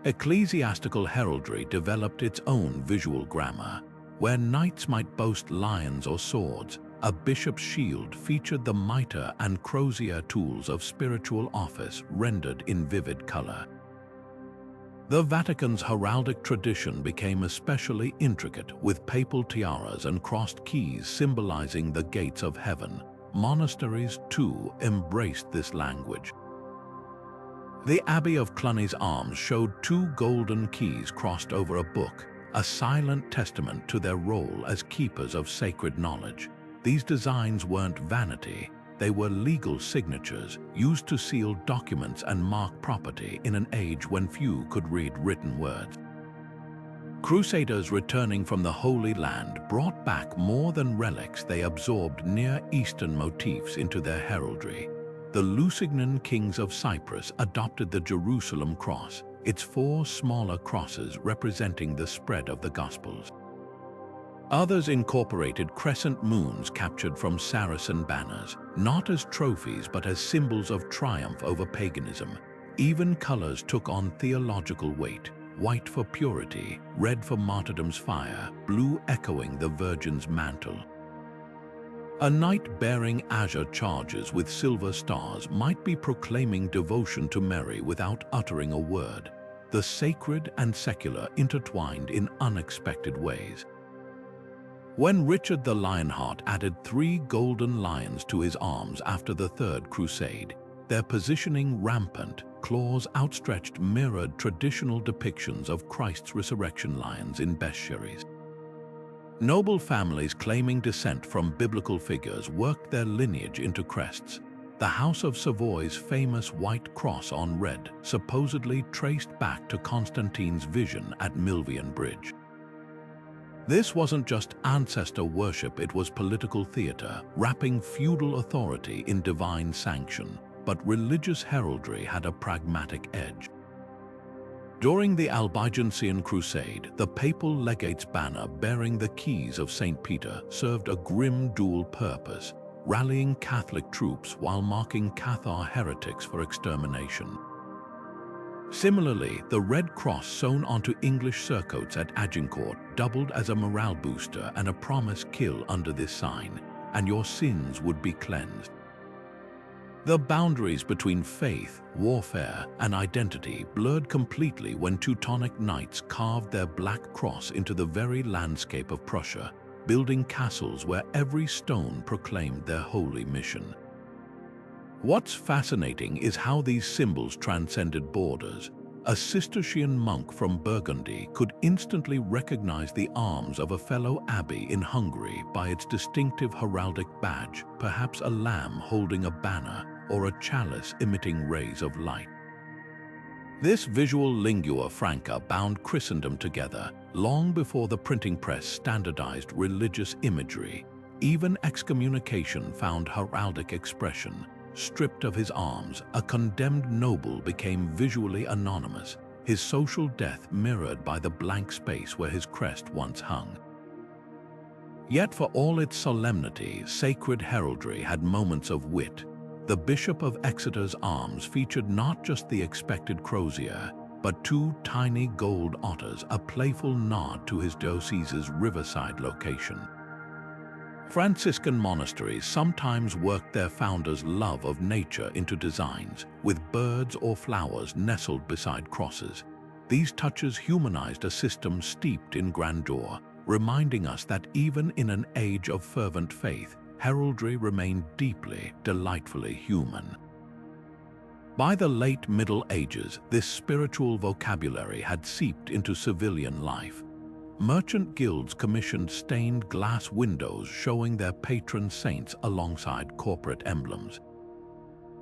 Ecclesiastical heraldry developed its own visual grammar. Where knights might boast lions or swords, a bishop's shield featured the mitre and crozier tools of spiritual office rendered in vivid color. The Vatican's heraldic tradition became especially intricate, with papal tiaras and crossed keys symbolizing the gates of heaven. Monasteries, too, embraced this language. The Abbey of Cluny's Arms showed two golden keys crossed over a book, a silent testament to their role as keepers of sacred knowledge. These designs weren't vanity. They were legal signatures used to seal documents and mark property in an age when few could read written words. Crusaders returning from the Holy Land brought back more than relics. They absorbed Near Eastern motifs into their heraldry. The Lusignan kings of Cyprus adopted the Jerusalem cross, its four smaller crosses representing the spread of the Gospels. Others incorporated crescent moons captured from Saracen banners, not as trophies but as symbols of triumph over paganism. Even colors took on theological weight: white for purity, red for martyrdom's fire, blue echoing the Virgin's mantle. A knight bearing azure charges with silver stars might be proclaiming devotion to Mary without uttering a word. The sacred and secular intertwined in unexpected ways. When Richard the Lionheart added 3 golden lions to his arms after the Third Crusade, their positioning rampant, claws outstretched mirrored traditional depictions of Christ's resurrection lions in bestiaries. Noble families claiming descent from biblical figures worked their lineage into crests. The House of Savoy's famous white cross on red supposedly traced back to Constantine's vision at Milvian Bridge. This wasn't just ancestor worship, it was political theater, wrapping feudal authority in divine sanction. But religious heraldry had a pragmatic edge. During the Albigensian Crusade, the papal legate's banner bearing the keys of St. Peter served a grim dual purpose, rallying Catholic troops while marking Cathar heretics for extermination. Similarly, the red cross sewn onto English surcoats at Agincourt doubled as a morale booster and a promise: kill under this sign, and your sins would be cleansed. The boundaries between faith, warfare, and identity blurred completely when Teutonic knights carved their black cross into the very landscape of Prussia, building castles where every stone proclaimed their holy mission. What's fascinating is how these symbols transcended borders. A Cistercian monk from Burgundy could instantly recognize the arms of a fellow abbey in Hungary by its distinctive heraldic badge, perhaps a lamb holding a banner or a chalice emitting rays of light. This visual lingua franca bound Christendom together long before the printing press standardized religious imagery. Even excommunication found heraldic expression. Stripped of his arms, a condemned noble became visually anonymous, his social death mirrored by the blank space where his crest once hung. Yet for all its solemnity, sacred heraldry had moments of wit. The Bishop of Exeter's arms featured not just the expected crozier, but 2 tiny gold otters, a playful nod to his diocese's riverside location. Franciscan monasteries sometimes worked their founders' love of nature into designs, with birds or flowers nestled beside crosses. These touches humanized a system steeped in grandeur, reminding us that even in an age of fervent faith, heraldry remained deeply, delightfully human. By the late Middle Ages, this spiritual vocabulary had seeped into civilian life. Merchant guilds commissioned stained glass windows showing their patron saints alongside corporate emblems.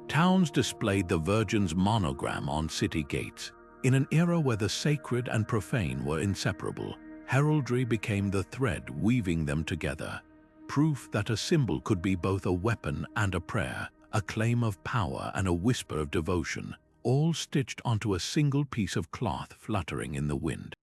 Towns displayed the Virgin's monogram on city gates. In an era where the sacred and profane were inseparable, heraldry became the thread weaving them together. proof that a symbol could be both a weapon and a prayer, a claim of power and a whisper of devotion, all stitched onto a single piece of cloth fluttering in the wind.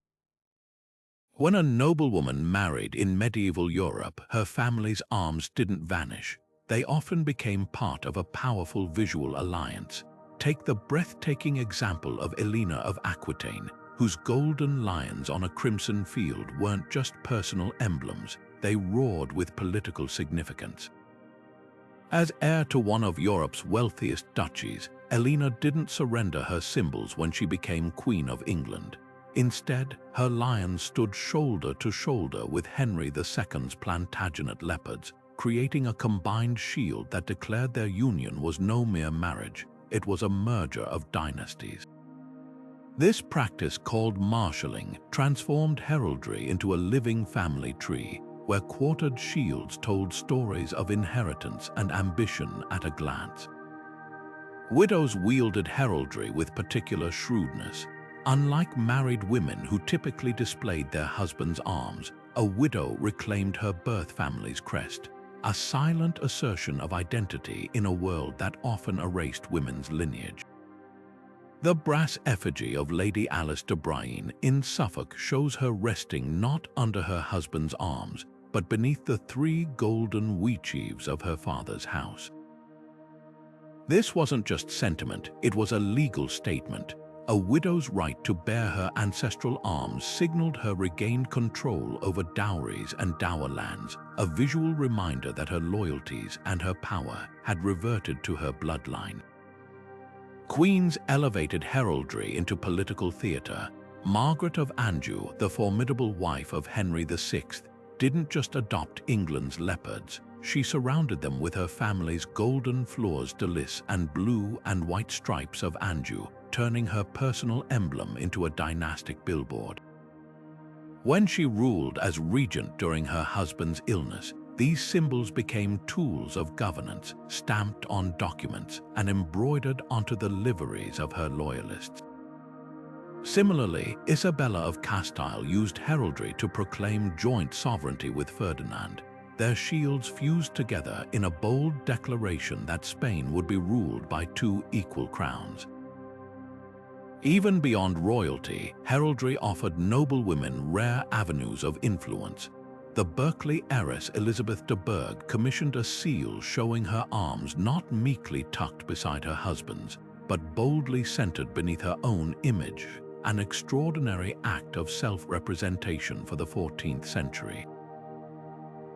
When a noblewoman married in medieval Europe, her family's arms didn't vanish. They often became part of a powerful visual alliance. Take the breathtaking example of Elena of Aquitaine, whose golden lions on a crimson field weren't just personal emblems, they roared with political significance. As heir to one of Europe's wealthiest duchies, Elena didn't surrender her symbols when she became Queen of England. Instead, her lions stood shoulder to shoulder with Henry II's Plantagenet leopards, creating a combined shield that declared their union was no mere marriage, it was a merger of dynasties. This practice, called marshalling, transformed heraldry into a living family tree, where quartered shields told stories of inheritance and ambition at a glance. Widows wielded heraldry with particular shrewdness. Unlike married women who typically displayed their husband's arms, a widow reclaimed her birth family's crest, a silent assertion of identity in a world that often erased women's lineage. The brass effigy of Lady Alice de Brienne in Suffolk shows her resting not under her husband's arms, but beneath the 3 golden wheatsheaves of her father's house. This wasn't just sentiment, it was a legal statement. A widow's right to bear her ancestral arms signaled her regained control over dowries and dower lands, a visual reminder that her loyalties and her power had reverted to her bloodline. Queens elevated heraldry into political theatre. Margaret of Anjou, the formidable wife of Henry VI, didn't just adopt England's leopards, she surrounded them with her family's golden fleurs de lis and blue and white stripes of Anjou, turning her personal emblem into a dynastic billboard. When she ruled as regent during her husband's illness, these symbols became tools of governance, stamped on documents and embroidered onto the liveries of her loyalists. Similarly, Isabella of Castile used heraldry to proclaim joint sovereignty with Ferdinand. Their shields fused together in a bold declaration that Spain would be ruled by 2 equal crowns. Even beyond royalty, heraldry offered noblewomen rare avenues of influence. The Berkeley heiress Elizabeth de Burgh commissioned a seal showing her arms not meekly tucked beside her husband's, but boldly centered beneath her own image, an extraordinary act of self-representation for the 14th century.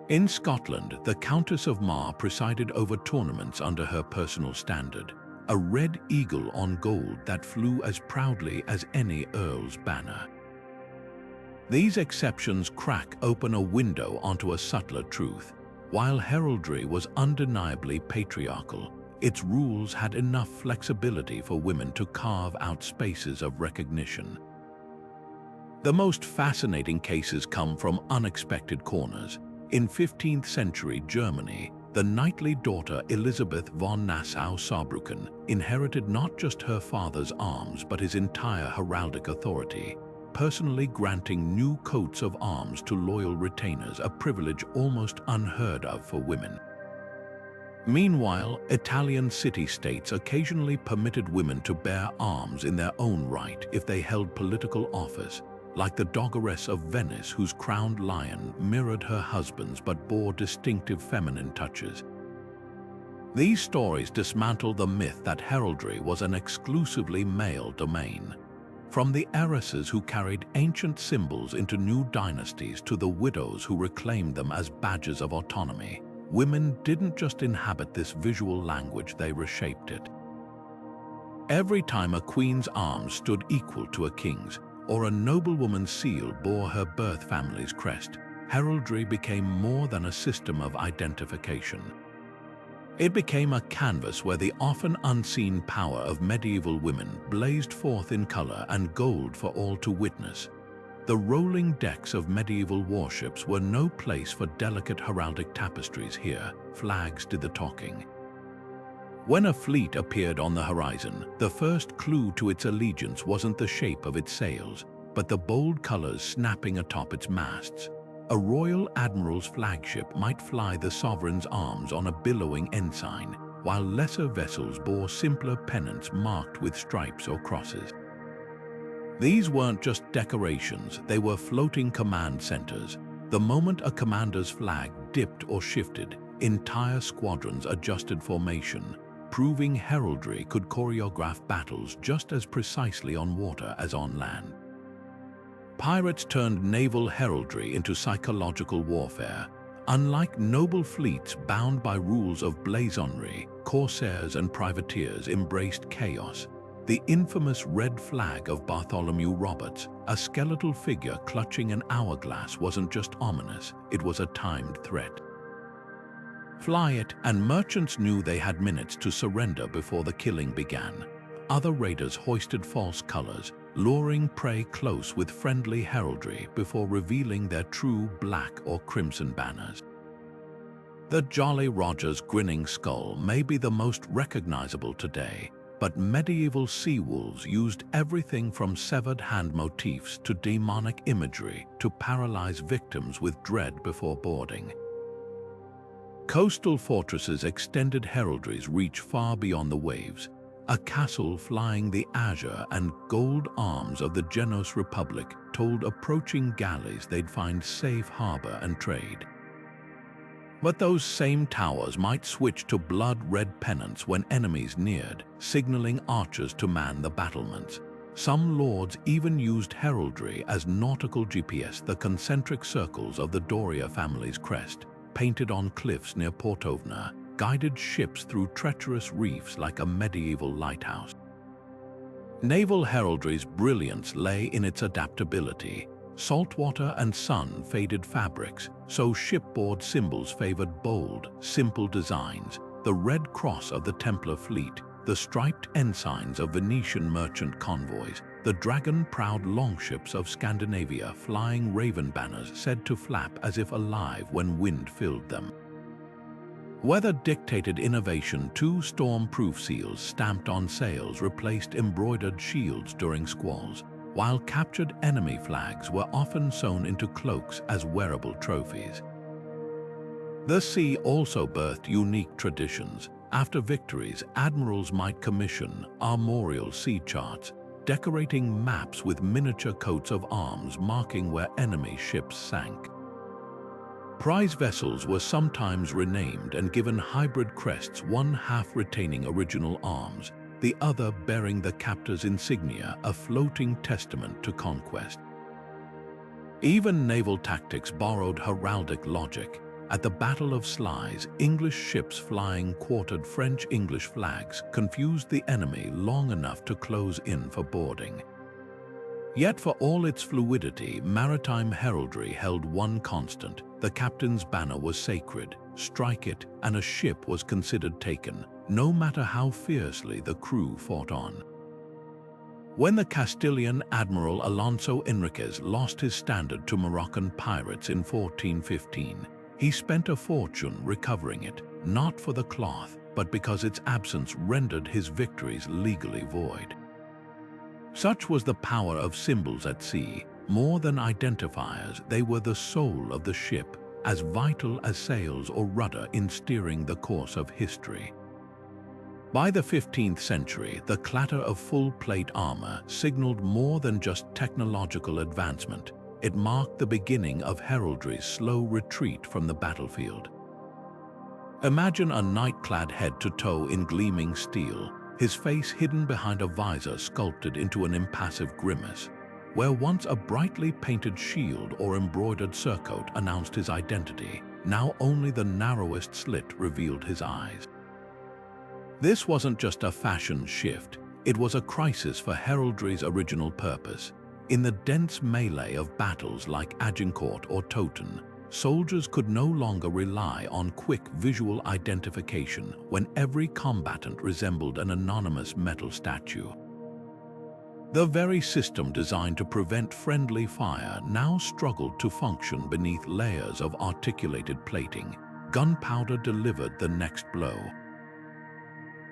In Scotland, the Countess of Mar presided over tournaments under her personal standard, a red eagle on gold that flew as proudly as any earl's banner. These exceptions crack open a window onto a subtler truth. While heraldry was undeniably patriarchal, its rules had enough flexibility for women to carve out spaces of recognition. The most fascinating cases come from unexpected corners. In 15th century Germany, the knightly daughter Elizabeth von Nassau-Saarbrücken inherited not just her father's arms but his entire heraldic authority, personally granting new coats of arms to loyal retainers, a privilege almost unheard of for women. Meanwhile, Italian city-states occasionally permitted women to bear arms in their own right if they held political office, like the Dogaress of Venice, whose crowned lion mirrored her husband's but bore distinctive feminine touches. These stories dismantle the myth that heraldry was an exclusively male domain. From the heiresses who carried ancient symbols into new dynasties to the widows who reclaimed them as badges of autonomy, women didn't just inhabit this visual language, they reshaped it. Every time a queen's arms stood equal to a king's, or a noblewoman's seal bore her birth family's crest, heraldry became more than a system of identification. It became a canvas where the often unseen power of medieval women blazed forth in color and gold for all to witness. The rolling decks of medieval warships were no place for delicate heraldic tapestries here. Flags did the talking. When a fleet appeared on the horizon, the first clue to its allegiance wasn't the shape of its sails, but the bold colors snapping atop its masts. A royal admiral's flagship might fly the sovereign's arms on a billowing ensign, while lesser vessels bore simpler pennants marked with stripes or crosses. These weren't just decorations, they were floating command centers. The moment a commander's flag dipped or shifted, entire squadrons adjusted formation, proving heraldry could choreograph battles just as precisely on water as on land. Pirates turned naval heraldry into psychological warfare. Unlike noble fleets bound by rules of Blazonry, corsairs and privateers embraced chaos. The infamous red flag of Bartholomew Roberts, a skeletal figure clutching an hourglass, wasn't just ominous, it was a timed threat. Fly it, and merchants knew they had minutes to surrender before the killing began. Other raiders hoisted false colors, luring prey close with friendly heraldry before revealing their true black or crimson banners. The Jolly Roger's grinning skull may be the most recognizable today, but medieval sea wolves used everything from severed hand motifs to demonic imagery to paralyze victims with dread before boarding. Coastal fortresses' extended heraldries reach far beyond the waves. A castle flying the azure and gold arms of the Genos Republic told approaching galleys they'd find safe harbor and trade. But those same towers might switch to blood-red pennants when enemies neared, signaling archers to man the battlements. Some lords even used heraldry as nautical GPS, the concentric circles of the Doria family's crest, painted on cliffs near Portovna, guided ships through treacherous reefs like a medieval lighthouse. Naval heraldry's brilliance lay in its adaptability. Saltwater and sun faded fabrics, so shipboard symbols favored bold, simple designs. The Red Cross of the Templar fleet, the striped ensigns of Venetian merchant convoys, the dragon-proud longships of Scandinavia flying raven banners said to flap as if alive when wind filled them. Weather dictated innovation. 2 storm-proof seals stamped on sails replaced embroidered shields during squalls, while captured enemy flags were often sewn into cloaks as wearable trophies. The sea also birthed unique traditions. After victories, admirals might commission armorial sea charts, decorating maps with miniature coats of arms marking where enemy ships sank. Prize vessels were sometimes renamed and given hybrid crests, one half retaining original arms, the other bearing the captor's insignia, a floating testament to conquest. Even naval tactics borrowed heraldic logic. At the Battle of Sluys, English ships flying quartered French-English flags confused the enemy long enough to close in for boarding. Yet for all its fluidity, maritime heraldry held one constant: the captain's banner was sacred. Strike it, and a ship was considered taken, no matter how fiercely the crew fought on. When the Castilian Admiral Alonso Enriquez lost his standard to Moroccan pirates in 1415, he spent a fortune recovering it, not for the cloth, but because its absence rendered his victories legally void. Such was the power of symbols at sea. More than identifiers, they were the soul of the ship, as vital as sails or rudder in steering the course of history. By the 15th century, the clatter of full-plate armor signaled more than just technological advancement. It marked the beginning of heraldry's slow retreat from the battlefield. Imagine a knight clad head to toe in gleaming steel, his face hidden behind a visor sculpted into an impassive grimace. Where once a brightly painted shield or embroidered surcoat announced his identity, now only the narrowest slit revealed his eyes. This wasn't just a fashion shift, it was a crisis for heraldry's original purpose. In the dense melee of battles like Agincourt or Toten, soldiers could no longer rely on quick visual identification when every combatant resembled an anonymous metal statue. The very system designed to prevent friendly fire now struggled to function beneath layers of articulated plating. Gunpowder delivered the next blow.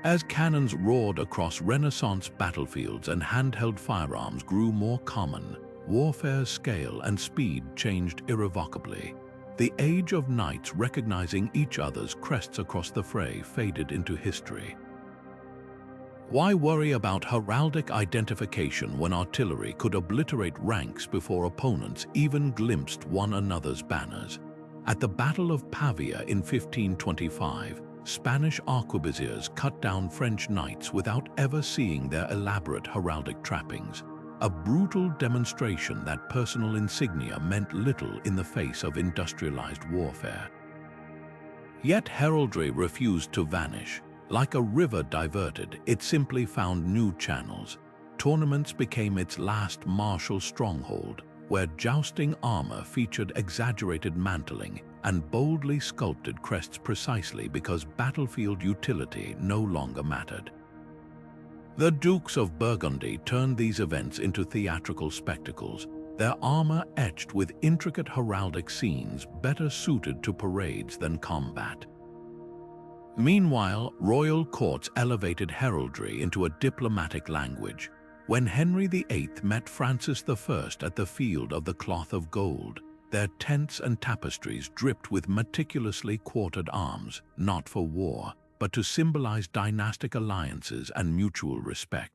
As cannons roared across Renaissance battlefields and handheld firearms grew more common, warfare's scale and speed changed irrevocably. The age of knights recognizing each other's crests across the fray faded into history. Why worry about heraldic identification when artillery could obliterate ranks before opponents even glimpsed one another's banners? At the Battle of Pavia in 1525, Spanish arquebusiers cut down French knights without ever seeing their elaborate heraldic trappings, a brutal demonstration that personal insignia meant little in the face of industrialized warfare. Yet heraldry refused to vanish. Like a river diverted, it simply found new channels. Tournaments became its last martial stronghold, where jousting armor featured exaggerated mantling and boldly sculpted crests precisely because battlefield utility no longer mattered. The Dukes of Burgundy turned these events into theatrical spectacles, their armor etched with intricate heraldic scenes better suited to parades than combat. Meanwhile, royal courts elevated heraldry into a diplomatic language. When Henry VIII met Francis I at the Field of the Cloth of Gold, their tents and tapestries dripped with meticulously quartered arms, not for war, but to symbolize dynastic alliances and mutual respect.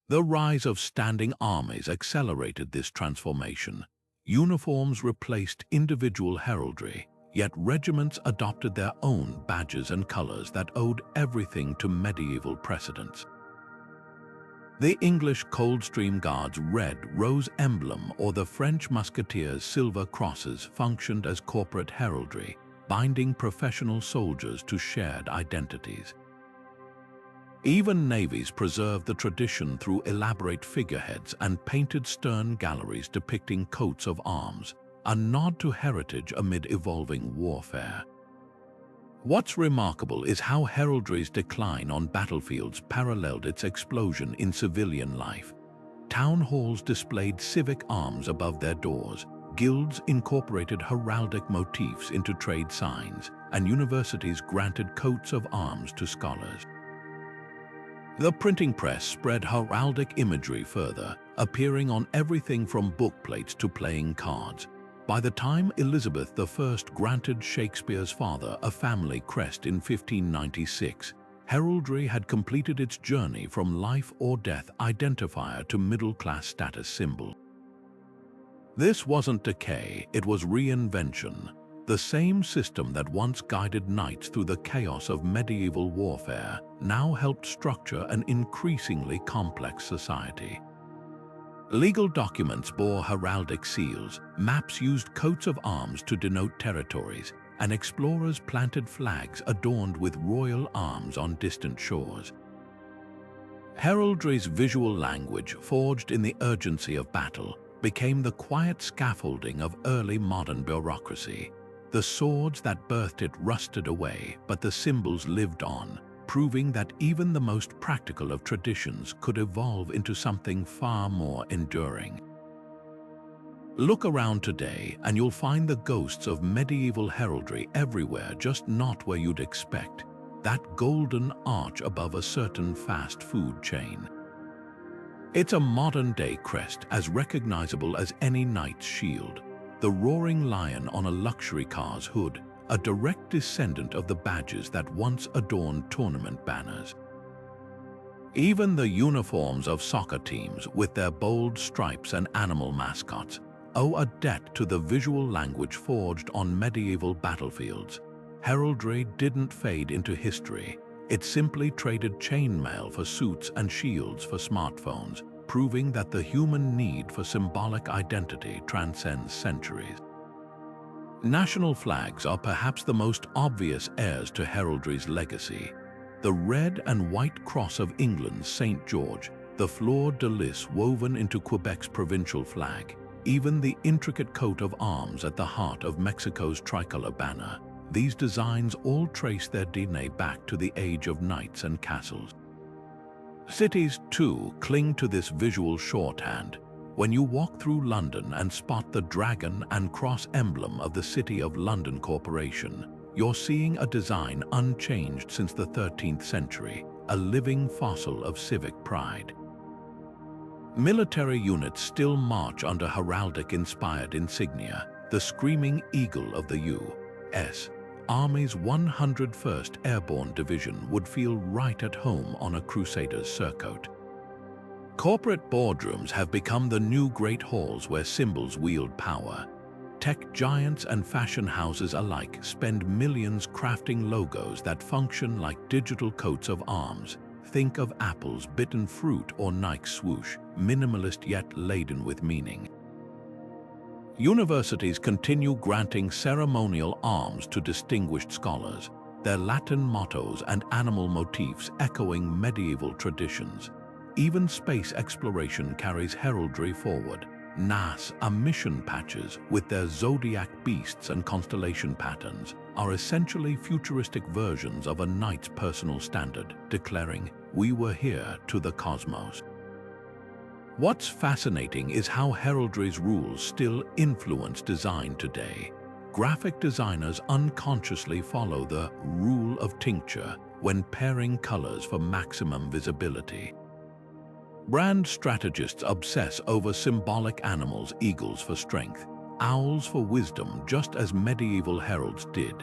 The rise of standing armies accelerated this transformation. Uniforms replaced individual heraldry, yet regiments adopted their own badges and colors that owed everything to medieval precedents. The English Coldstream Guards' red rose emblem or the French musketeers' silver crosses functioned as corporate heraldry, binding professional soldiers to shared identities. Even navies preserved the tradition through elaborate figureheads and painted stern galleries depicting coats of arms, a nod to heritage amid evolving warfare. What's remarkable is how heraldry's decline on battlefields paralleled its explosion in civilian life. Town halls displayed civic arms above their doors, guilds incorporated heraldic motifs into trade signs, and universities granted coats of arms to scholars. The printing press spread heraldic imagery further, appearing on everything from bookplates to playing cards. By the time Elizabeth I granted Shakespeare's father a family crest in 1596, heraldry had completed its journey from life or death identifier to middle-class status symbol. This wasn't decay, it was reinvention. The same system that once guided knights through the chaos of medieval warfare now helped structure an increasingly complex society. Legal documents bore heraldic seals, maps used coats of arms to denote territories, and explorers planted flags adorned with royal arms on distant shores. Heraldry's visual language, forged in the urgency of battle, became the quiet scaffolding of early modern bureaucracy. The swords that birthed it rusted away, but the symbols lived on, proving that even the most practical of traditions could evolve into something far more enduring. Look around today and you'll find the ghosts of medieval heraldry everywhere, just not where you'd expect. That golden arch above a certain fast food chain. It's a modern-day crest as recognizable as any knight's shield. The roaring lion on a luxury car's hood, a direct descendant of the badges that once adorned tournament banners. Even the uniforms of soccer teams, with their bold stripes and animal mascots, owe a debt to the visual language forged on medieval battlefields. Heraldry didn't fade into history. It simply traded chainmail for suits and shields for smartphones, proving that the human need for symbolic identity transcends centuries. National flags are perhaps the most obvious heirs to heraldry's legacy. The red and white cross of England's St. George, the fleur-de-lis woven into Quebec's provincial flag, even the intricate coat of arms at the heart of Mexico's tricolor banner. These designs all trace their DNA back to the age of knights and castles. Cities, too, cling to this visual shorthand. When you walk through London and spot the dragon and cross emblem of the City of London Corporation, you're seeing a design unchanged since the 13th century, a living fossil of civic pride. Military units still march under heraldic-inspired insignia, the Screaming Eagle of the U.S. Army's 101st Airborne Division would feel right at home on a crusader's surcoat. Corporate boardrooms have become the new great halls where symbols wield power. Tech giants and fashion houses alike spend millions crafting logos that function like digital coats of arms. Think of Apple's bitten fruit or Nike's swoosh, minimalist yet laden with meaning. Universities continue granting ceremonial arms to distinguished scholars, their Latin mottos and animal motifs echoing medieval traditions. Even space exploration carries heraldry forward. NASA mission patches, with their zodiac beasts and constellation patterns, are essentially futuristic versions of a knight's personal standard, declaring, "We were here to the cosmos." What's fascinating is how heraldry's rules still influence design today. Graphic designers unconsciously follow the rule of tincture when pairing colors for maximum visibility. Brand strategists obsess over symbolic animals, eagles for strength, owls for wisdom, just as medieval heralds did.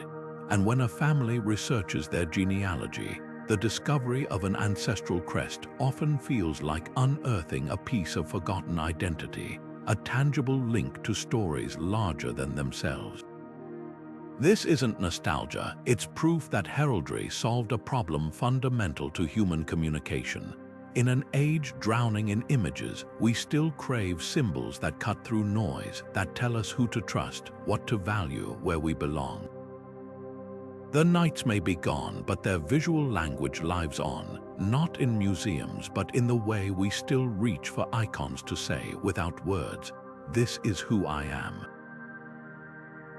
And when a family researches their genealogy, the discovery of an ancestral crest often feels like unearthing a piece of forgotten identity, a tangible link to stories larger than themselves. This isn't nostalgia, it's proof that heraldry solved a problem fundamental to human communication. In an age drowning in images, we still crave symbols that cut through noise, that tell us who to trust, what to value, where we belong. The knights may be gone, but their visual language lives on, not in museums, but in the way we still reach for icons to say, without words, "This is who I am."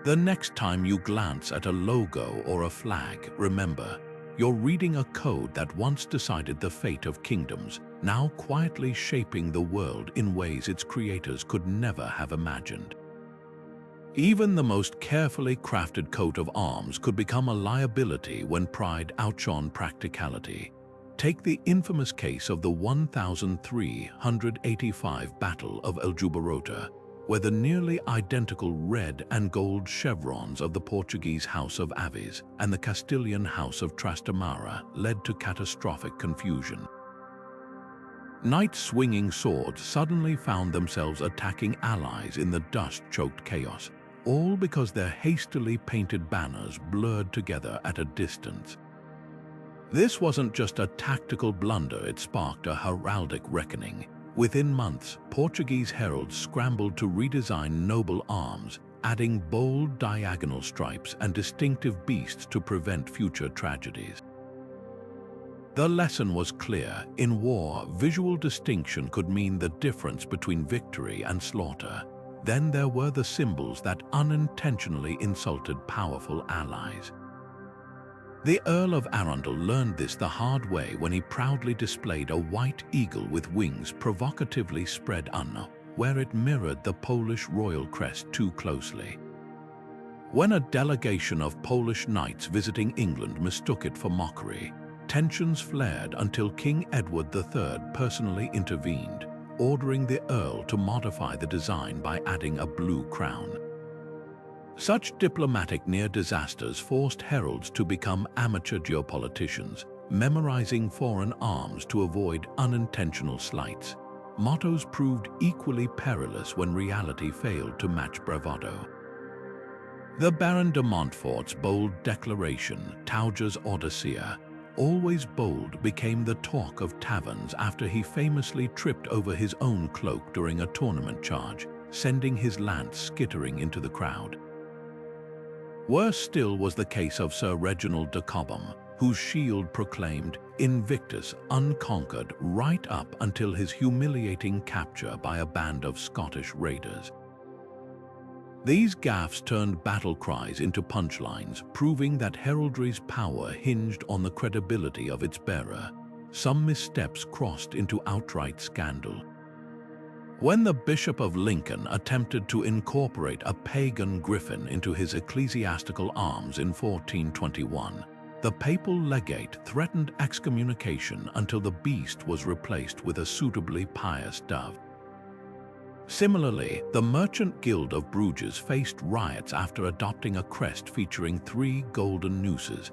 The next time you glance at a logo or a flag, remember, you're reading a code that once decided the fate of kingdoms, now quietly shaping the world in ways its creators could never have imagined. Even the most carefully crafted coat of arms could become a liability when pride outshone practicality. Take the infamous case of the 1385 Battle of El Jubarota, where the nearly identical red and gold chevrons of the Portuguese House of Avis and the Castilian House of Trastamara led to catastrophic confusion. Knights swinging swords suddenly found themselves attacking allies in the dust-choked chaos, all because their hastily painted banners blurred together at a distance. This wasn't just a tactical blunder, it sparked a heraldic reckoning. Within months, Portuguese heralds scrambled to redesign noble arms, adding bold diagonal stripes and distinctive beasts to prevent future tragedies. The lesson was clear. In war, visual distinction could mean the difference between victory and slaughter. Then there were the symbols that unintentionally insulted powerful allies. The Earl of Arundel learned this the hard way when he proudly displayed a white eagle with wings provocatively spread where it mirrored the Polish royal crest too closely. When a delegation of Polish knights visiting England mistook it for mockery, tensions flared until King Edward III personally intervened, ordering the Earl to modify the design by adding a blue crown. Such diplomatic near-disasters forced heralds to become amateur geopoliticians, memorizing foreign arms to avoid unintentional slights. Mottos proved equally perilous when reality failed to match bravado. The Baron de Montfort's bold declaration, Tauja's Odysseia, always bold, became the talk of taverns after he famously tripped over his own cloak during a tournament charge, sending his lance skittering into the crowd. Worse still was the case of Sir Reginald de Cobham, whose shield proclaimed Invictus unconquered right up until his humiliating capture by a band of Scottish raiders. These gaffes turned battle cries into punchlines, proving that heraldry's power hinged on the credibility of its bearer. Some missteps crossed into outright scandal. When the Bishop of Lincoln attempted to incorporate a pagan griffin into his ecclesiastical arms in 1421, The papal legate threatened excommunication until the beast was replaced with a suitably pious dove. Similarly, the Merchant Guild of Bruges faced riots after adopting a crest featuring 3 golden nooses,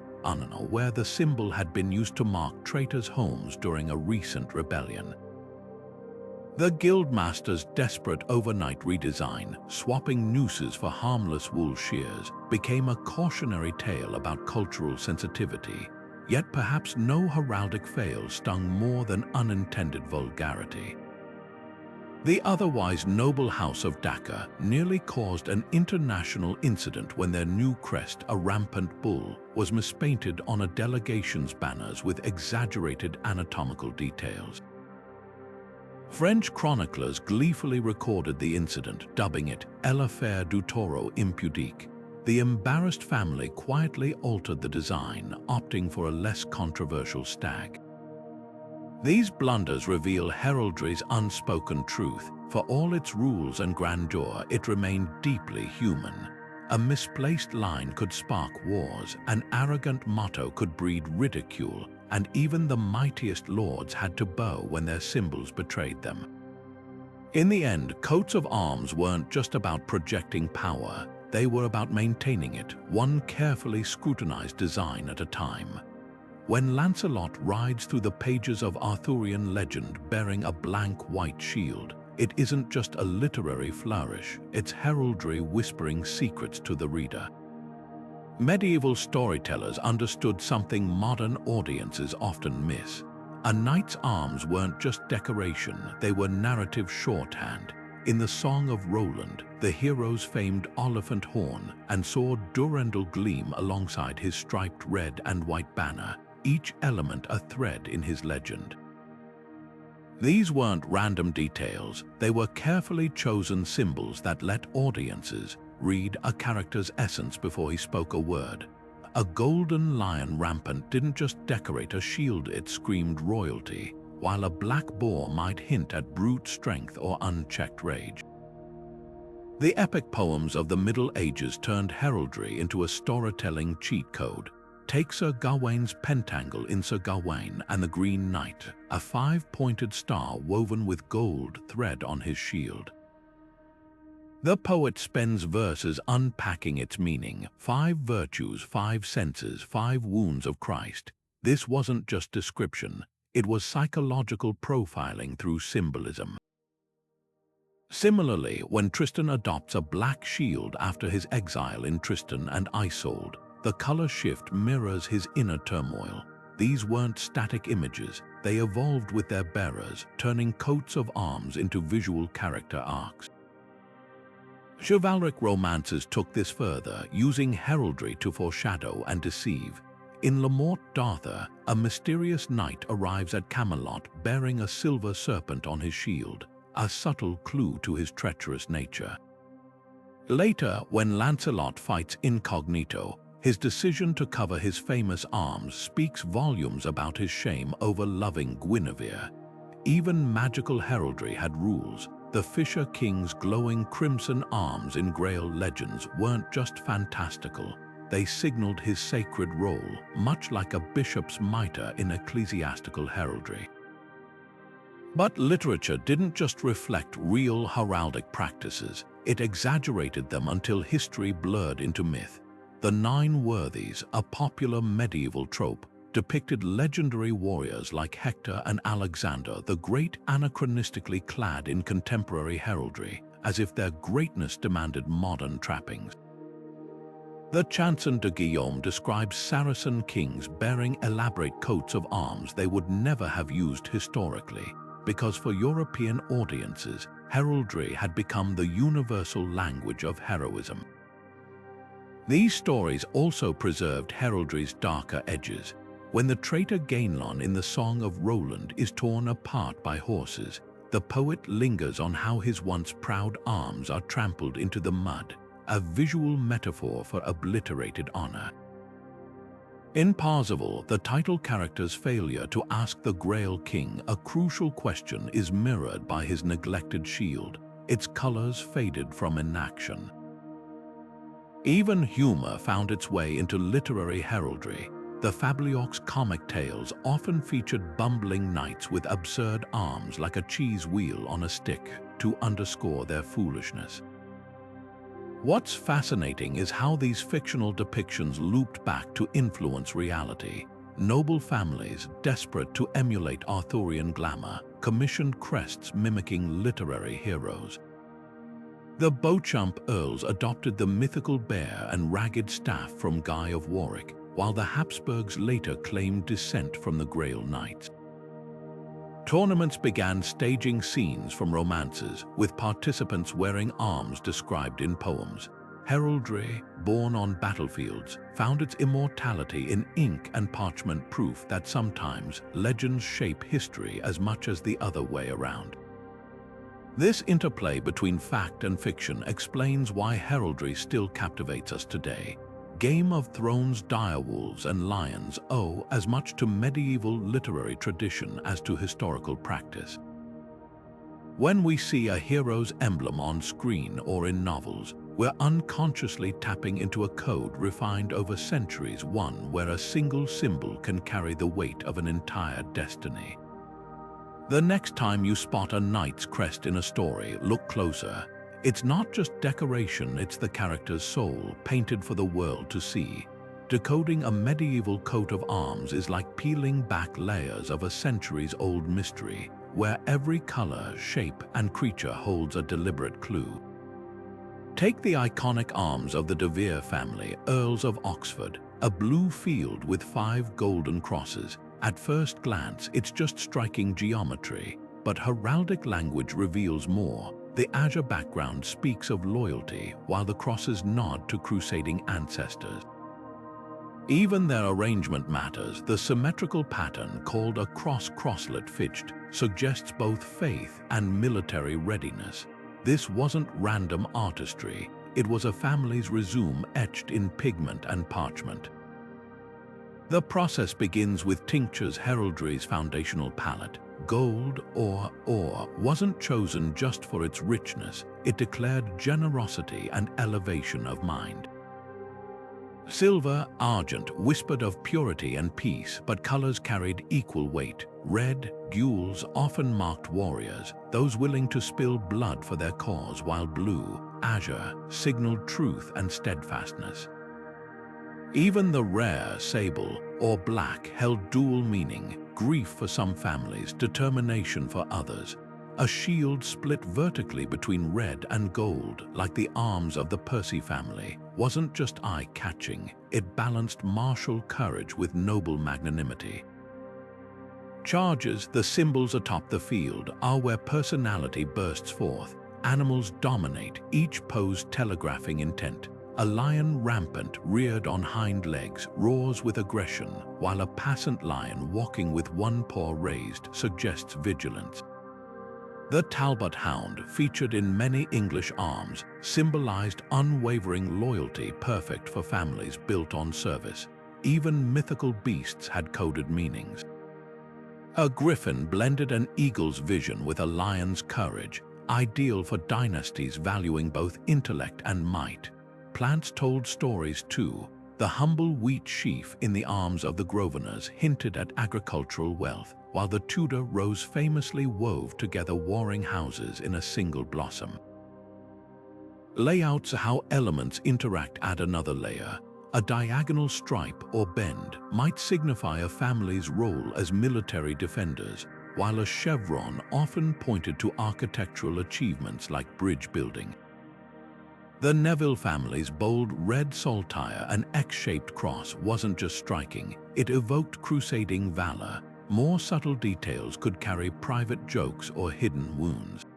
where the symbol had been used to mark traitors' homes during a recent rebellion. The Guildmaster's desperate overnight redesign, swapping nooses for harmless wool shears, became a cautionary tale about cultural sensitivity, yet perhaps no heraldic fail stung more than unintended vulgarity. The otherwise noble House of Dakar nearly caused an international incident when their new crest, a rampant bull, was mispainted on a delegation's banners with exaggerated anatomical details. French chroniclers gleefully recorded the incident, dubbing it l'affaire du taureau impudique. The embarrassed family quietly altered the design, opting for a less controversial stag. These blunders reveal heraldry's unspoken truth. For all its rules and grandeur, it remained deeply human. A misplaced line could spark wars, an arrogant motto could breed ridicule, and even the mightiest lords had to bow when their symbols betrayed them. In the end, coats of arms weren't just about projecting power, they were about maintaining it, one carefully scrutinized design at a time. When Lancelot rides through the pages of Arthurian legend bearing a blank white shield, it isn't just a literary flourish, it's heraldry whispering secrets to the reader. Medieval storytellers understood something modern audiences often miss. A knight's arms weren't just decoration, they were narrative shorthand. In the Song of Roland, the hero's famed Oliphant horn and sword Durendal gleam alongside his striped red and white banner, each element a thread in his legend. These weren't random details, they were carefully chosen symbols that let audiences read a character's essence before he spoke a word. A golden lion rampant didn't just decorate a shield, it screamed royalty, while a black boar might hint at brute strength or unchecked rage. The epic poems of the Middle Ages turned heraldry into a storytelling cheat code. Take Sir Gawain's pentangle in Sir Gawain and the Green Knight, a 5-pointed star woven with gold thread on his shield. The poet spends verses unpacking its meaning: 5 virtues, 5 senses, 5 wounds of Christ. This wasn't just description, it was psychological profiling through symbolism. Similarly, when Tristan adopts a black shield after his exile in Tristan and Isolde, the color shift mirrors his inner turmoil. These weren't static images, they evolved with their bearers, turning coats of arms into visual character arcs. Chivalric romances took this further, using heraldry to foreshadow and deceive. In Le Morte d'Arthur, a mysterious knight arrives at Camelot bearing a silver serpent on his shield, a subtle clue to his treacherous nature. Later, when Lancelot fights incognito, his decision to cover his famous arms speaks volumes about his shame over loving Guinevere. Even magical heraldry had rules. The Fisher King's glowing crimson arms in Grail legends weren't just fantastical, they signaled his sacred role, much like a bishop's mitre in ecclesiastical heraldry. But literature didn't just reflect real heraldic practices, it exaggerated them until history blurred into myth. The Nine Worthies, a popular medieval trope, depicted legendary warriors like Hector and Alexander the Great anachronistically clad in contemporary heraldry, as if their greatness demanded modern trappings. The Chanson de Guillaume describes Saracen kings bearing elaborate coats of arms they would never have used historically, because for European audiences, heraldry had become the universal language of heroism. These stories also preserved heraldry's darker edges. When the traitor Gainlon in the Song of Roland is torn apart by horses, the poet lingers on how his once proud arms are trampled into the mud, a visual metaphor for obliterated honor. In Parzival, the title character's failure to ask the Grail King a crucial question is mirrored by his neglected shield, its colors faded from inaction. Even humor found its way into literary heraldry. The Fabliaux's comic tales often featured bumbling knights with absurd arms like a cheese wheel on a stick to underscore their foolishness. What's fascinating is how these fictional depictions looped back to influence reality. Noble families, desperate to emulate Arthurian glamour, commissioned crests mimicking literary heroes. The Beauchamp earls adopted the mythical bear and ragged staff from Guy of Warwick, while the Habsburgs later claimed descent from the Grail Knights. Tournaments began staging scenes from romances, with participants wearing arms described in poems. Heraldry, born on battlefields, found its immortality in ink and parchment, proof that sometimes legends shape history as much as the other way around. This interplay between fact and fiction explains why heraldry still captivates us today. Game of Thrones direwolves and lions owe as much to medieval literary tradition as to historical practice. When we see a hero's emblem on screen or in novels, we're unconsciously tapping into a code refined over centuries, one where a single symbol can carry the weight of an entire destiny. The next time you spot a knight's crest in a story, look closer. It's not just decoration, it's the character's soul, painted for the world to see. Decoding a medieval coat of arms is like peeling back layers of a centuries-old mystery, where every color, shape, and creature holds a deliberate clue. Take the iconic arms of the De Vere family, Earls of Oxford, a blue field with 5 golden crosses. At first glance, it's just striking geometry, but heraldic language reveals more. The azure background speaks of loyalty, while the crosses nod to crusading ancestors. Even their arrangement matters. The symmetrical pattern, called a cross-crosslet fitched, suggests both faith and military readiness. This wasn't random artistry, it was a family's resume etched in pigment and parchment. The process begins with tinctures. Heraldry's foundational palette. Gold or ore wasn't chosen just for its richness, it declared generosity and elevation of mind. Silver, argent whispered of purity and peace, but colors carried equal weight. Red, gules often marked warriors, those willing to spill blood for their cause, while blue, azure, signaled truth and steadfastness. Even the rare sable or black held dual meaning, grief for some families, determination for others. A shield split vertically between red and gold, like the arms of the Percy family, wasn't just eye-catching, it balanced martial courage with noble magnanimity. Chargers, the symbols atop the field, are where personality bursts forth. Animals dominate, each pose telegraphing intent. A lion rampant, reared on hind legs, roars with aggression, while a passant lion walking with one paw raised suggests vigilance. The Talbot hound, featured in many English arms, symbolized unwavering loyalty, perfect for families built on service. Even mythical beasts had coded meanings. A griffin blended an eagle's vision with a lion's courage, ideal for dynasties valuing both intellect and might. Plants told stories too. The humble wheat sheaf in the arms of the Grosvenors hinted at agricultural wealth, while the Tudor rose famously wove together warring houses in a single blossom. Layouts, how elements interact, add another layer. A diagonal stripe or bend might signify a family's role as military defenders, while a chevron often pointed to architectural achievements like bridge building. The Naval family's bold red saltire and X-shaped cross wasn't just striking, it evoked crusading valor. More subtle details could carry private jokes or hidden wounds.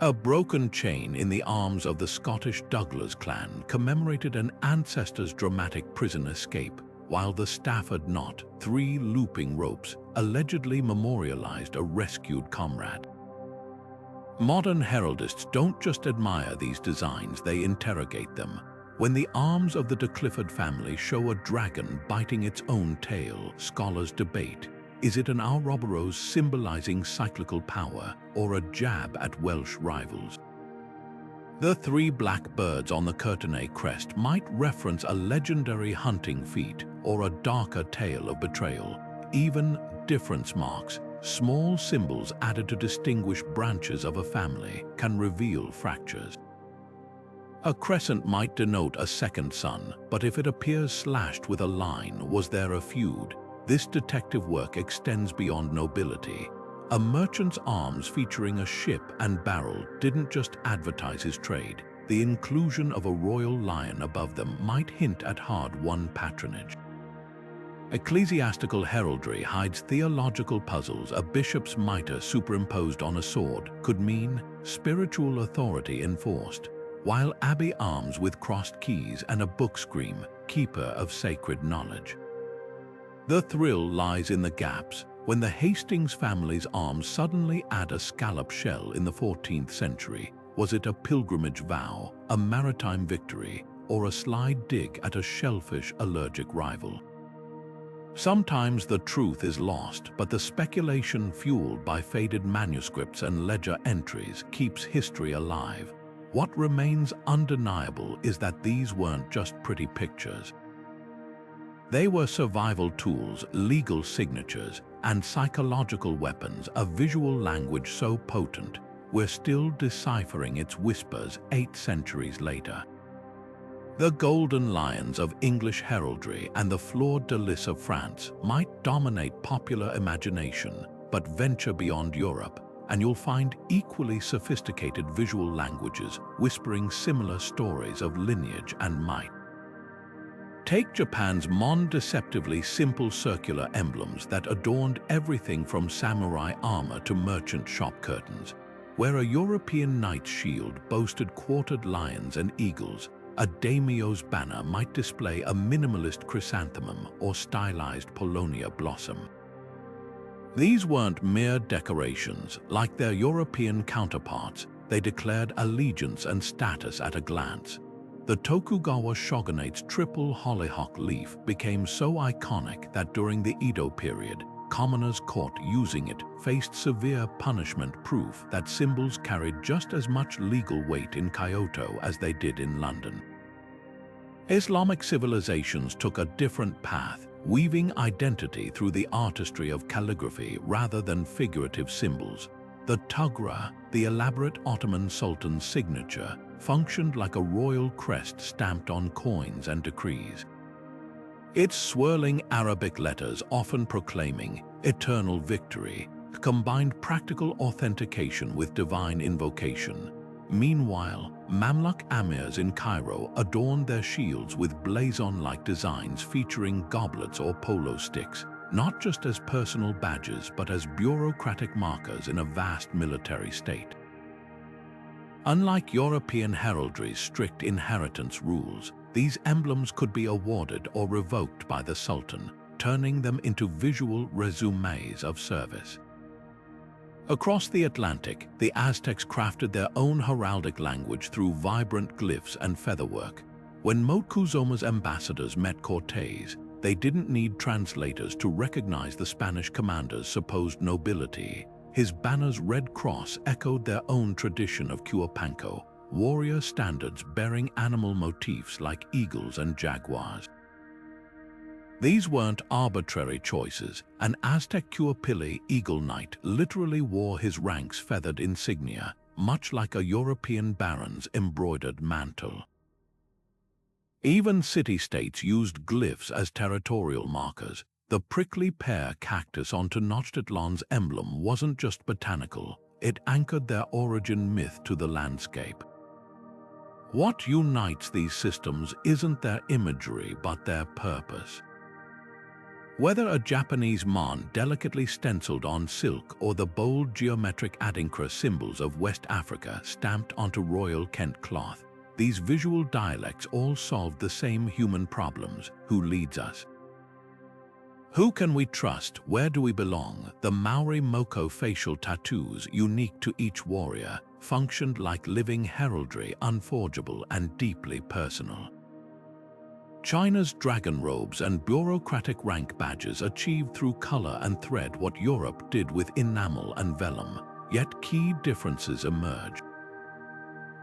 A broken chain in the arms of the Scottish Douglas clan commemorated an ancestor's dramatic prison escape, while the Stafford knot, 3 looping ropes, allegedly memorialized a rescued comrade. Modern heraldists don't just admire these designs, they interrogate them. When the arms of the de Clifford family show a dragon biting its own tail, scholars debate, is it an Ouroboros symbolizing cyclical power or a jab at Welsh rivals? The 3 black birds on the Courtenay crest might reference a legendary hunting feat, or a darker tale of betrayal. Even difference marks, small symbols added to distinguish branches of a family, can reveal fractures. A crescent might denote a second son, but if it appears slashed with a line, was there a feud? This detective work extends beyond nobility. A merchant's arms featuring a ship and barrel didn't just advertise his trade. The inclusion of a royal lion above them might hint at hard-won patronage. Ecclesiastical heraldry hides theological puzzles. A bishop's mitre superimposed on a sword could mean spiritual authority enforced, while abbey arms with crossed keys and a book scream, keeper of sacred knowledge. The thrill lies in the gaps. When the Hastings family's arms suddenly add a scallop shell in the 14th century, was it a pilgrimage vow, a maritime victory, or a sly dig at a shellfish-allergic rival? Sometimes the truth is lost, but the speculation fueled by faded manuscripts and ledger entries keeps history alive. What remains undeniable is that these weren't just pretty pictures. They were survival tools, legal signatures, and psychological weapons, a visual language so potent, we're still deciphering its whispers 8 centuries later. The golden lions of English heraldry and the fleur-de-lis of France might dominate popular imagination, but venture beyond Europe, and you'll find equally sophisticated visual languages whispering similar stories of lineage and might. Take Japan's deceptively simple circular emblems that adorned everything from samurai armor to merchant shop curtains. Where a European knight's shield boasted quartered lions and eagles, a daimyo's banner might display a minimalist chrysanthemum or stylized Polonia blossom. These weren't mere decorations. Like their European counterparts, they declared allegiance and status at a glance. The Tokugawa shogunate's triple hollyhock leaf became so iconic that during the Edo period, commoners caught using it faced severe punishment, proof that symbols carried just as much legal weight in Kyoto as they did in London. Islamic civilizations took a different path, weaving identity through the artistry of calligraphy rather than figurative symbols. The tughra, the elaborate Ottoman sultan's signature, functioned like a royal crest stamped on coins and decrees. Its swirling Arabic letters, often proclaiming eternal victory, combined practical authentication with divine invocation. Meanwhile, Mamluk amirs in Cairo adorned their shields with blazon-like designs featuring goblets or polo sticks, not just as personal badges but as bureaucratic markers in a vast military state. Unlike European heraldry's strict inheritance rules, these emblems could be awarded or revoked by the Sultan, turning them into visual resumes of service. Across the Atlantic, the Aztecs crafted their own heraldic language through vibrant glyphs and featherwork. When Moctezuma's ambassadors met Cortés, they didn't need translators to recognize the Spanish commander's supposed nobility. His banner's red cross echoed their own tradition of Cuauhtémoc, warrior standards bearing animal motifs like eagles and jaguars. These weren't arbitrary choices. An Aztec Cuauhpili Eagle Knight literally wore his rank's feathered insignia, much like a European baron's embroidered mantle. Even city-states used glyphs as territorial markers. The prickly pear cactus on Tenochtitlan's emblem wasn't just botanical, it anchored their origin myth to the landscape. What unites these systems isn't their imagery but their purpose. Whether a Japanese mon delicately stenciled on silk or the bold geometric adinkra symbols of West Africa stamped onto royal Kent cloth, these visual dialects all solved the same human problems: who leads us? Who can we trust? Where do we belong? The Maori Moko facial tattoos, unique to each warrior, functioned like living heraldry, unforgeable and deeply personal. China's dragon robes and bureaucratic rank badges achieved through color and thread what Europe did with enamel and vellum, yet key differences emerge.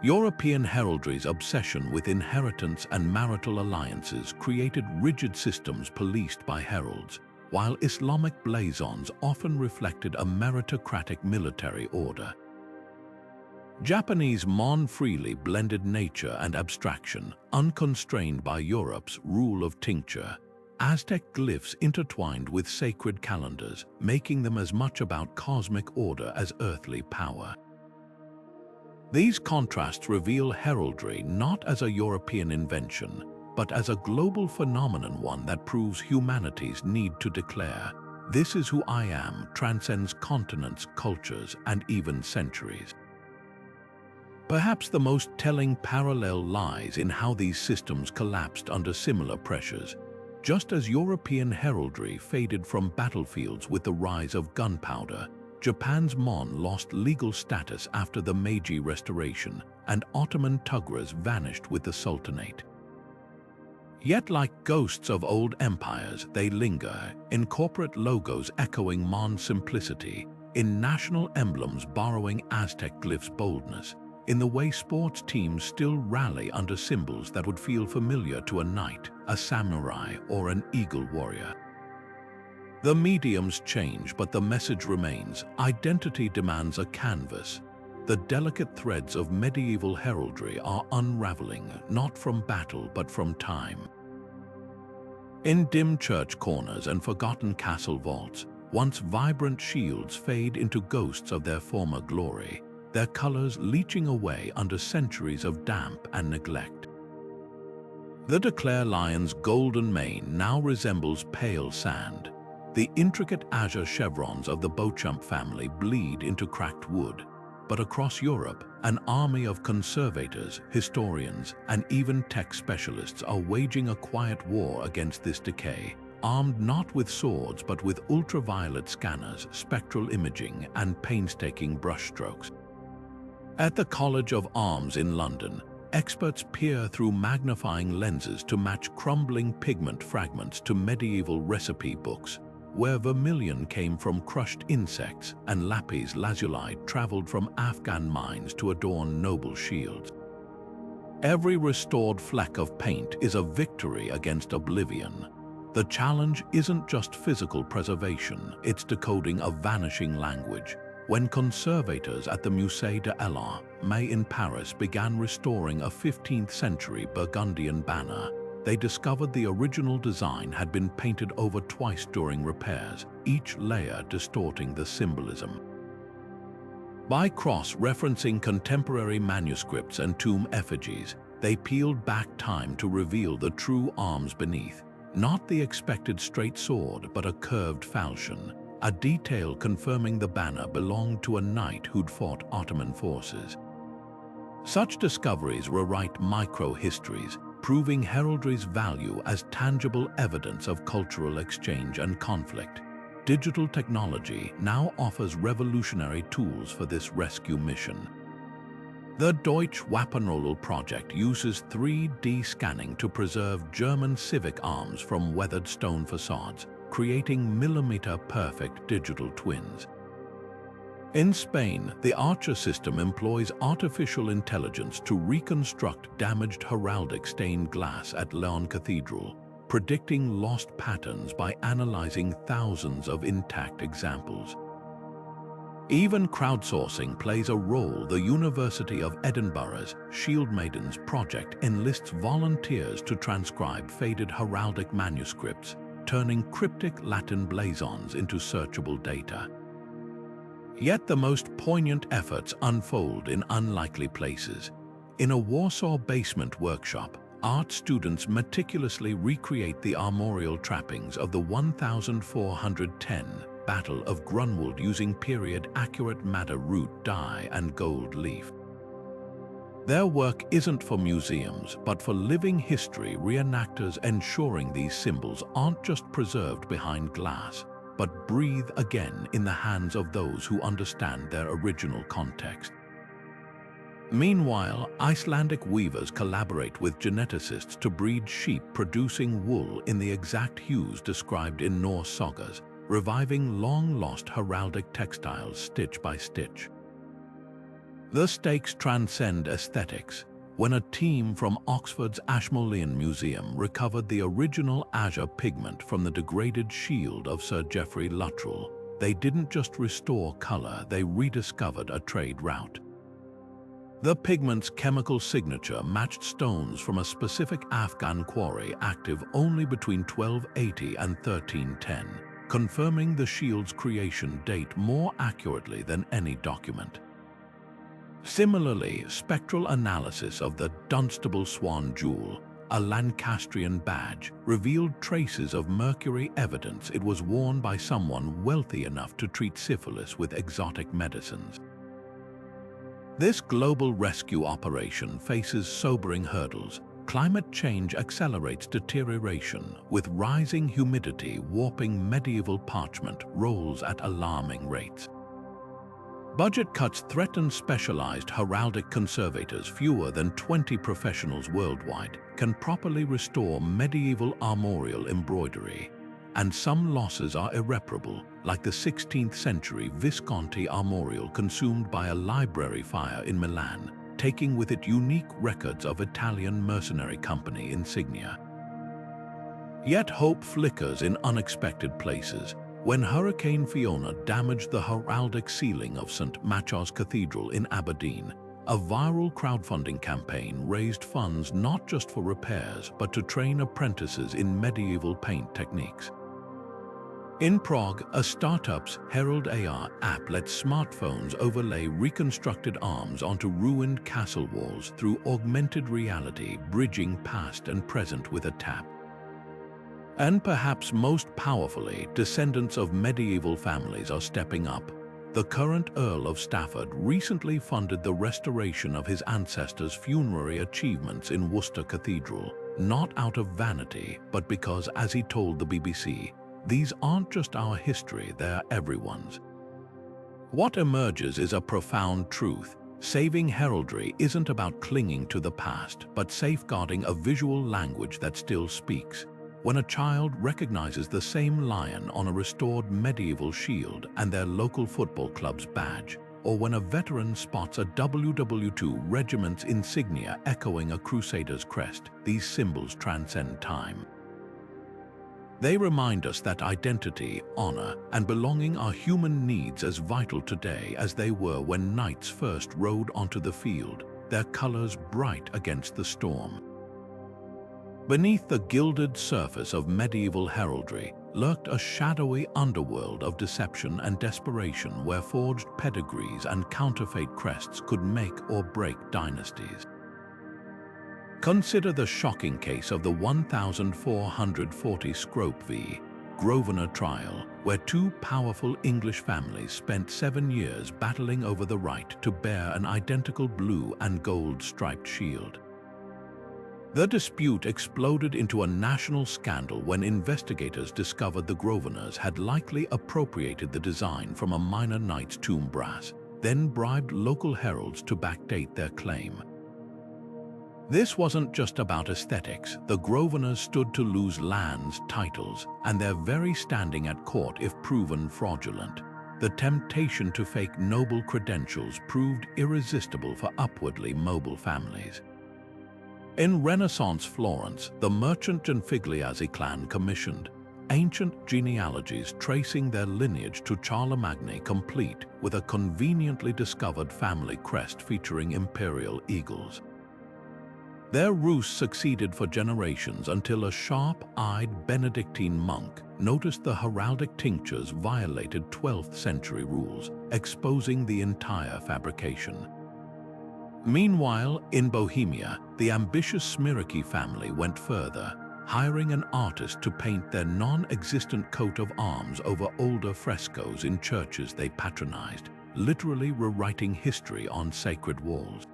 European heraldry's obsession with inheritance and marital alliances created rigid systems policed by heralds, while Islamic blazons often reflected a meritocratic military order. Japanese mon freely blended nature and abstraction, unconstrained by Europe's rule of tincture. Aztec glyphs intertwined with sacred calendars, making them as much about cosmic order as earthly power. These contrasts reveal heraldry not as a European invention, but as a global phenomenon, one that proves humanity's need to declare, "This is who I am," transcends continents, cultures, and even centuries. Perhaps the most telling parallel lies in how these systems collapsed under similar pressures. Just as European heraldry faded from battlefields with the rise of gunpowder, Japan's mon lost legal status after the Meiji Restoration, and Ottoman tugras vanished with the Sultanate. Yet like ghosts of old empires, they linger, in corporate logos echoing mon simplicity, in national emblems borrowing Aztec glyphs' boldness, in the way sports teams still rally under symbols that would feel familiar to a knight, a samurai, or an eagle warrior. The mediums change, but the message remains. Identity demands a canvas. The delicate threads of medieval heraldry are unraveling, not from battle but from time. In dim church corners and forgotten castle vaults, once vibrant shields fade into ghosts of their former glory, their colors leaching away under centuries of damp and neglect. The Declare lion's golden mane now resembles pale sand. The intricate azure chevrons of the Beauchamp family bleed into cracked wood. But across Europe, an army of conservators, historians, and even tech specialists are waging a quiet war against this decay, armed not with swords but with ultraviolet scanners, spectral imaging, and painstaking brushstrokes. At the College of Arms in London, experts peer through magnifying lenses to match crumbling pigment fragments to medieval recipe books, where vermilion came from crushed insects and lapis lazuli traveled from Afghan mines to adorn noble shields. Every restored fleck of paint is a victory against oblivion. The challenge isn't just physical preservation, it's decoding a vanishing language. When conservators at the Musée de l'Art in Paris began restoring a 15th century Burgundian banner, they discovered the original design had been painted over twice during repairs, each layer distorting the symbolism. By cross-referencing contemporary manuscripts and tomb effigies, they peeled back time to reveal the true arms beneath, not the expected straight sword but a curved falchion, a detail confirming the banner belonged to a knight who'd fought Ottoman forces. Such discoveries rewrite micro-histories, proving heraldry's value as tangible evidence of cultural exchange and conflict. Digital technology now offers revolutionary tools for this rescue mission. The Deutsche Wapenrolle project uses 3D scanning to preserve German Civic arms from weathered stone facades, creating millimeter-perfect digital twins. In Spain, the Archer system employs artificial intelligence to reconstruct damaged heraldic stained glass at Leon Cathedral, predicting lost patterns by analyzing thousands of intact examples. Even crowdsourcing plays a role. The University of Edinburgh's Shield Maidens project enlists volunteers to transcribe faded heraldic manuscripts, turning cryptic Latin blazons into searchable data. Yet the most poignant efforts unfold in unlikely places. In a Warsaw basement workshop, art students meticulously recreate the armorial trappings of the 1410 Battle of Grunwald using period-accurate madder root dye and gold leaf. Their work isn't for museums, but for living history reenactors, ensuring these symbols aren't just preserved behind glass, but breathe again in the hands of those who understand their original context. Meanwhile, Icelandic weavers collaborate with geneticists to breed sheep producing wool in the exact hues described in Norse sagas, reviving long-lost heraldic textiles stitch by stitch. The stakes transcend aesthetics. When a team from Oxford's Ashmolean Museum recovered the original azure pigment from the degraded shield of Sir Geoffrey Luttrell, they didn't just restore color, they rediscovered a trade route. The pigment's chemical signature matched stones from a specific Afghan quarry active only between 1280 and 1310, confirming the shield's creation date more accurately than any document. Similarly, spectral analysis of the Dunstable Swan jewel, a Lancastrian badge, revealed traces of mercury, evidence it was worn by someone wealthy enough to treat syphilis with exotic medicines. This global rescue operation faces sobering hurdles. Climate change accelerates deterioration, with rising humidity warping medieval parchment rolls at alarming rates. Budget cuts threaten specialized heraldic conservators. Fewer than 20 professionals worldwide can properly restore medieval armorial embroidery, and some losses are irreparable, like the 16th century Visconti armorial consumed by a library fire in Milan, taking with it unique records of Italian mercenary company insignia. Yet hope flickers in unexpected places. When Hurricane Fiona damaged the heraldic ceiling of St. Matchaw's Cathedral in Aberdeen, a viral crowdfunding campaign raised funds not just for repairs but to train apprentices in medieval paint techniques. In Prague, a startup's Herald AR app lets smartphones overlay reconstructed arms onto ruined castle walls through augmented reality, bridging past and present with a tap. And perhaps most powerfully, descendants of medieval families are stepping up. The current Earl of Stafford recently funded the restoration of his ancestors' funerary achievements in Worcester Cathedral, not out of vanity, but because, as he told the BBC, these aren't just our history, they're everyone's. What emerges is a profound truth. Saving heraldry isn't about clinging to the past, but safeguarding a visual language that still speaks. When a child recognizes the same lion on a restored medieval shield and their local football club's badge, or when a veteran spots a WW2 regiment's insignia echoing a crusader's crest, these symbols transcend time. They remind us that identity, honor, and belonging are human needs as vital today as they were when knights first rode onto the field, their colors bright against the storm. Beneath the gilded surface of medieval heraldry lurked a shadowy underworld of deception and desperation where forged pedigrees and counterfeit crests could make or break dynasties. Consider the shocking case of the 1440 Scrope v. Grosvenor trial, where two powerful English families spent 7 years battling over the right to bear an identical blue and gold striped shield. The dispute exploded into a national scandal when investigators discovered the Grosvenors had likely appropriated the design from a minor knight's tomb brass, then bribed local heralds to backdate their claim. This wasn't just about aesthetics. The Grosvenors stood to lose lands, titles, and their very standing at court if proven fraudulent. The temptation to fake noble credentials proved irresistible for upwardly mobile families. In Renaissance Florence, the merchant Gianfigliazzi clan commissioned ancient genealogies tracing their lineage to Charlemagne, complete with a conveniently discovered family crest featuring imperial eagles. Their ruse succeeded for generations until a sharp-eyed Benedictine monk noticed the heraldic tinctures violated 12th century rules, exposing the entire fabrication. Meanwhile, in Bohemia, the ambitious Smiraki family went further, hiring an artist to paint their non-existent coat of arms over older frescoes in churches they patronized, literally rewriting history on sacred walls.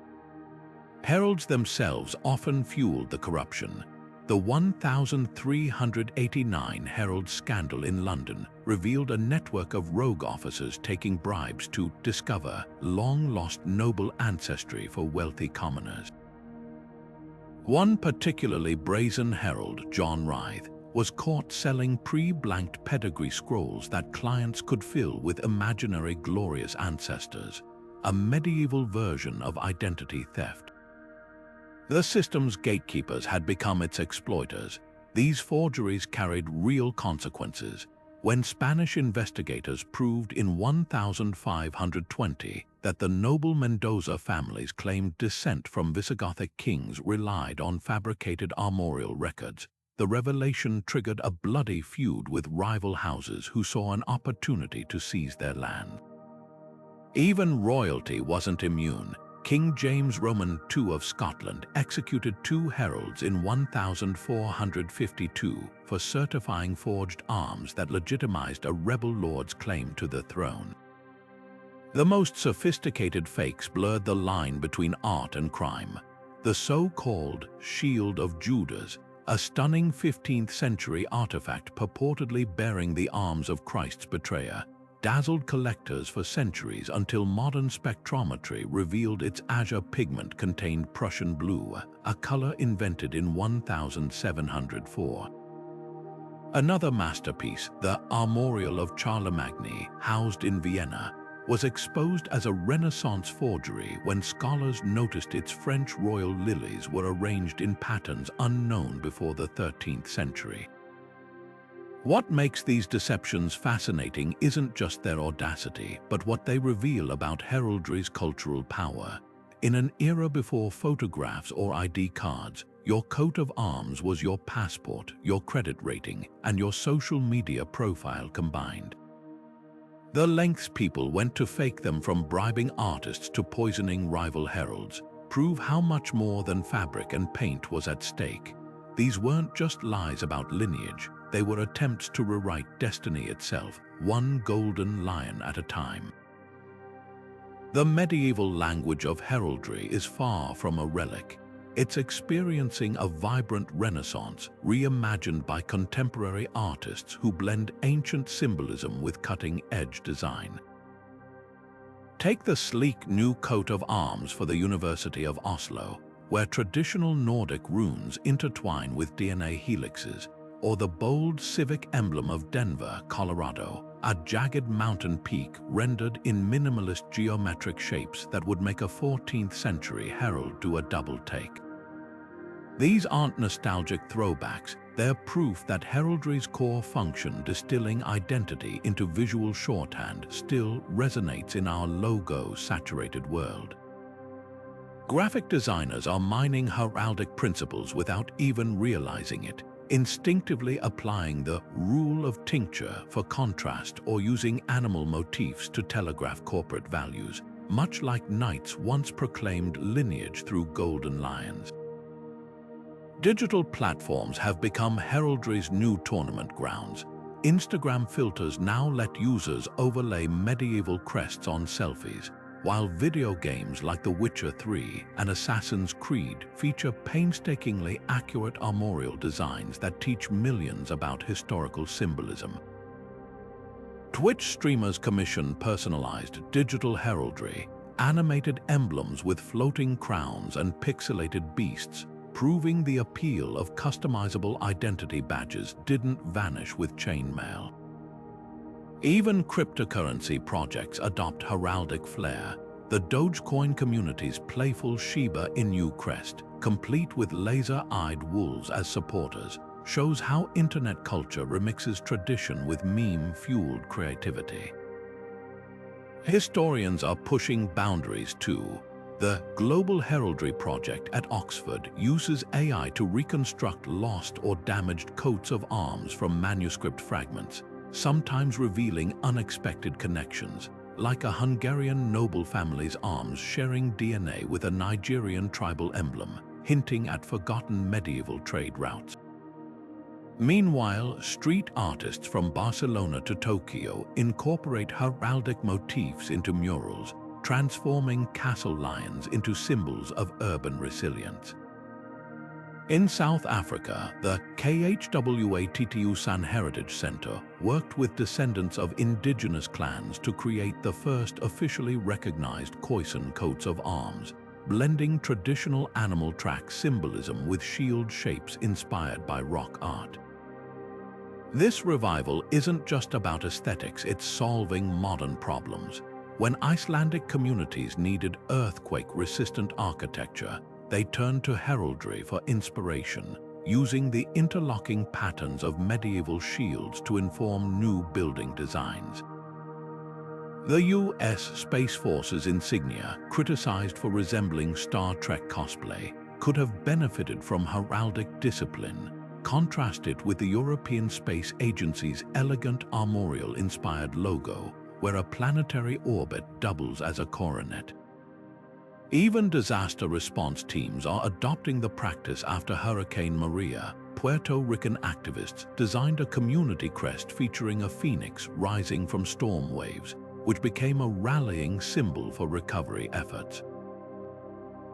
Heralds themselves often fueled the corruption. The 1389 Herald scandal in London revealed a network of rogue officers taking bribes to discover long-lost noble ancestry for wealthy commoners. One particularly brazen herald, John Rythe, was caught selling pre-blanked pedigree scrolls that clients could fill with imaginary glorious ancestors. a medieval version of identity theft. The system's gatekeepers had become its exploiters. These forgeries carried real consequences. When Spanish investigators proved in 1520 that the noble Mendoza families claimed descent from Visigothic kings relied on fabricated armorial records, the revelation triggered a bloody feud with rival houses who saw an opportunity to seize their land. Even royalty wasn't immune. King James Roman II of Scotland executed 2 heralds in 1452 for certifying forged arms that legitimized a rebel lord's claim to the throne. The most sophisticated fakes blurred the line between art and crime. The so-called Shield of Judas, a stunning 15th-century artifact purportedly bearing the arms of Christ's betrayer, dazzled collectors for centuries until modern spectrometry revealed its azure pigment contained Prussian blue, a color invented in 1704. Another masterpiece, the Armorial of Charlemagne, housed in Vienna, was exposed as a Renaissance forgery when scholars noticed its French royal lilies were arranged in patterns unknown before the 13th century. What makes these deceptions fascinating isn't just their audacity, but what they reveal about heraldry's cultural power. In an era before photographs or ID cards, your coat of arms was your passport, your credit rating, and your social media profile combined. The lengths people went to fake them, from bribing artists to poisoning rival heralds, prove how much more than fabric and paint was at stake. These weren't just lies about lineage. They were attempts to rewrite destiny itself, one golden lion at a time. The medieval language of heraldry is far from a relic. It's experiencing a vibrant renaissance, reimagined by contemporary artists who blend ancient symbolism with cutting-edge design. Take the sleek new coat of arms for the University of Oslo, where traditional Nordic runes intertwine with DNA helixes, or the bold Civic emblem of Denver, Colorado, a jagged mountain peak rendered in minimalist geometric shapes that would make a 14th-century herald do a double take. These aren't nostalgic throwbacks, they're proof that heraldry's core function, distilling identity into visual shorthand, still resonates in our logo-saturated world. Graphic designers are mining heraldic principles without even realizing it, instinctively applying the rule of tincture for contrast or using animal motifs to telegraph corporate values, much like knights once proclaimed lineage through golden lions. Digital platforms have become heraldry's new tournament grounds. Instagram filters now let users overlay medieval crests on selfies, while video games like The Witcher 3 and Assassin's Creed feature painstakingly accurate armorial designs that teach millions about historical symbolism. Twitch streamers commission personalized digital heraldry, animated emblems with floating crowns and pixelated beasts, proving the appeal of customizable identity badges didn't vanish with chainmail. Even cryptocurrency projects adopt heraldic flair. The Dogecoin community's Playful Shiba Inu crest, complete with laser-eyed wolves as supporters, shows how internet culture remixes tradition with meme-fueled creativity. Historians are pushing boundaries too. The Global Heraldry Project at Oxford uses AI to reconstruct lost or damaged coats of arms from manuscript fragments, sometimes revealing unexpected connections, like a Hungarian noble family's arms sharing DNA with a Nigerian tribal emblem, hinting at forgotten medieval trade routes. Meanwhile, street artists from Barcelona to Tokyo incorporate heraldic motifs into murals, transforming castle lions into symbols of urban resilience. In South Africa, the KHWATTUSAN Heritage Center worked with descendants of indigenous clans to create the first officially recognized Khoisan coats of arms, blending traditional animal track symbolism with shield shapes inspired by rock art. This revival isn't just about aesthetics, it's solving modern problems. When Icelandic communities needed earthquake-resistant architecture, they turned to heraldry for inspiration, using the interlocking patterns of medieval shields to inform new building designs. The U.S. Space Force's insignia, criticized for resembling Star Trek cosplay, could have benefited from heraldic discipline, contrasted with the European Space Agency's elegant armorial-inspired logo, where a planetary orbit doubles as a coronet. Even disaster response teams are adopting the practice after Hurricane Maria. Puerto Rican activists designed a community crest featuring a phoenix rising from storm waves, which became a rallying symbol for recovery efforts.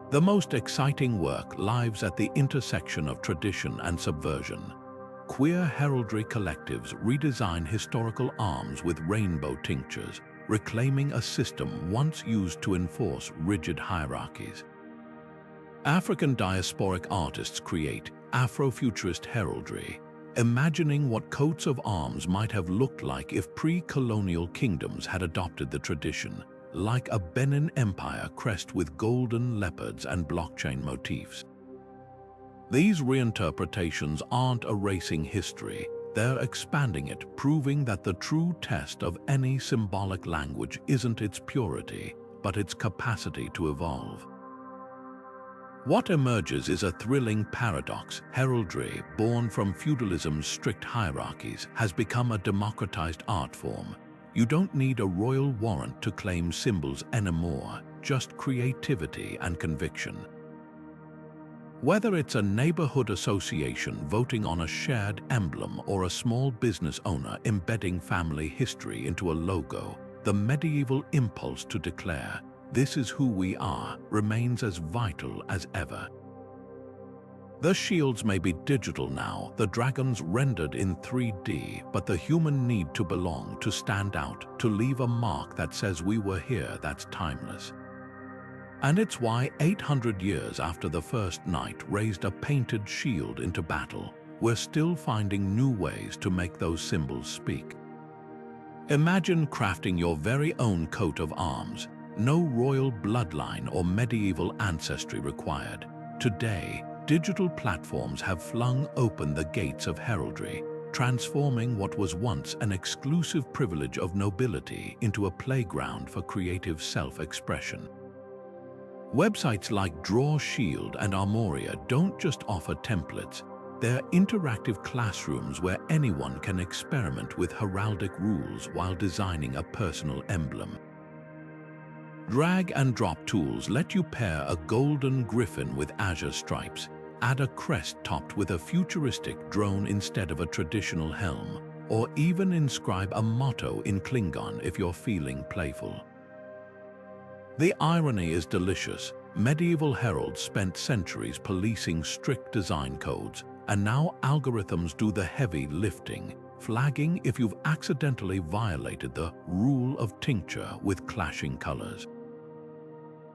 The most exciting work lies at the intersection of tradition and subversion. Queer heraldry collectives redesign historical arms with rainbow tinctures, reclaiming a system once used to enforce rigid hierarchies. African diasporic artists create Afrofuturist heraldry, imagining what coats of arms might have looked like if pre-colonial kingdoms had adopted the tradition, like a Benin Empire crest with golden leopards and blockchain motifs. These reinterpretations aren't erasing history, they're expanding it, proving that the true test of any symbolic language isn't its purity, but its capacity to evolve. What emerges is a thrilling paradox. Heraldry, born from feudalism's strict hierarchies, has become a democratized art form. You don't need a royal warrant to claim symbols anymore, just creativity and conviction. Whether it's a neighborhood association voting on a shared emblem or a small business owner embedding family history into a logo, the medieval impulse to declare, "This is who we are," remains as vital as ever. The shields may be digital now, the dragons rendered in 3D, but the human need to belong, to stand out, to leave a mark that says we were here, that's timeless. And it's why 800 years after the first knight raised a painted shield into battle, we're still finding new ways to make those symbols speak. Imagine crafting your very own coat of arms, no royal bloodline or medieval ancestry required. Today, digital platforms have flung open the gates of heraldry, transforming what was once an exclusive privilege of nobility into a playground for creative self-expression. Websites like Draw Shield and Armoria don't just offer templates, they're interactive classrooms where anyone can experiment with heraldic rules while designing a personal emblem. Drag and drop tools let you pair a golden griffin with azure stripes, add a crest topped with a futuristic drone instead of a traditional helm, or even inscribe a motto in Klingon if you're feeling playful. The irony is delicious. Medieval heralds spent centuries policing strict design codes, and now algorithms do the heavy lifting, flagging if you've accidentally violated the rule of tincture with clashing colors.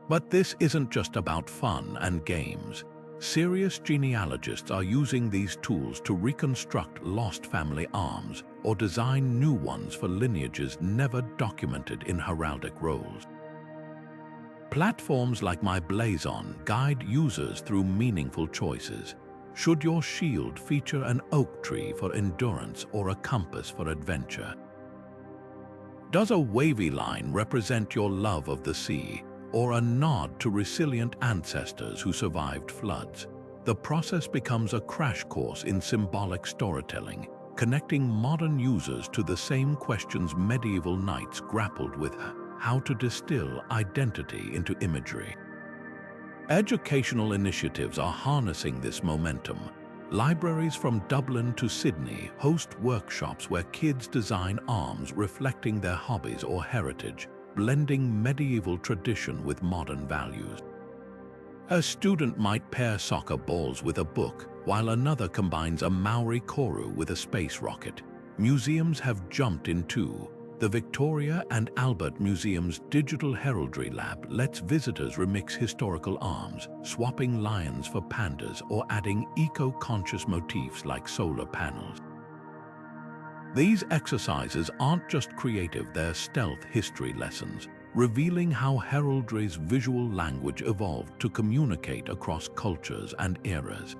But this isn't just about fun and games. Serious genealogists are using these tools to reconstruct lost family arms or design new ones for lineages never documented in heraldic rolls. Platforms like My Blazon guide users through meaningful choices. Should your shield feature an oak tree for endurance or a compass for adventure? Does a wavy line represent your love of the sea, or a nod to resilient ancestors who survived floods? The process becomes a crash course in symbolic storytelling, connecting modern users to the same questions medieval knights grappled with: how to distill identity into imagery. Educational initiatives are harnessing this momentum. Libraries from Dublin to Sydney host workshops where kids design arms reflecting their hobbies or heritage, blending medieval tradition with modern values. A student might pair soccer balls with a book, while another combines a Maori koru with a space rocket. Museums have jumped in too. The Victoria and Albert Museum's Digital Heraldry Lab lets visitors remix historical arms, swapping lions for pandas or adding eco-conscious motifs like solar panels. These exercises aren't just creative, they're stealth history lessons, revealing how heraldry's visual language evolved to communicate across cultures and eras.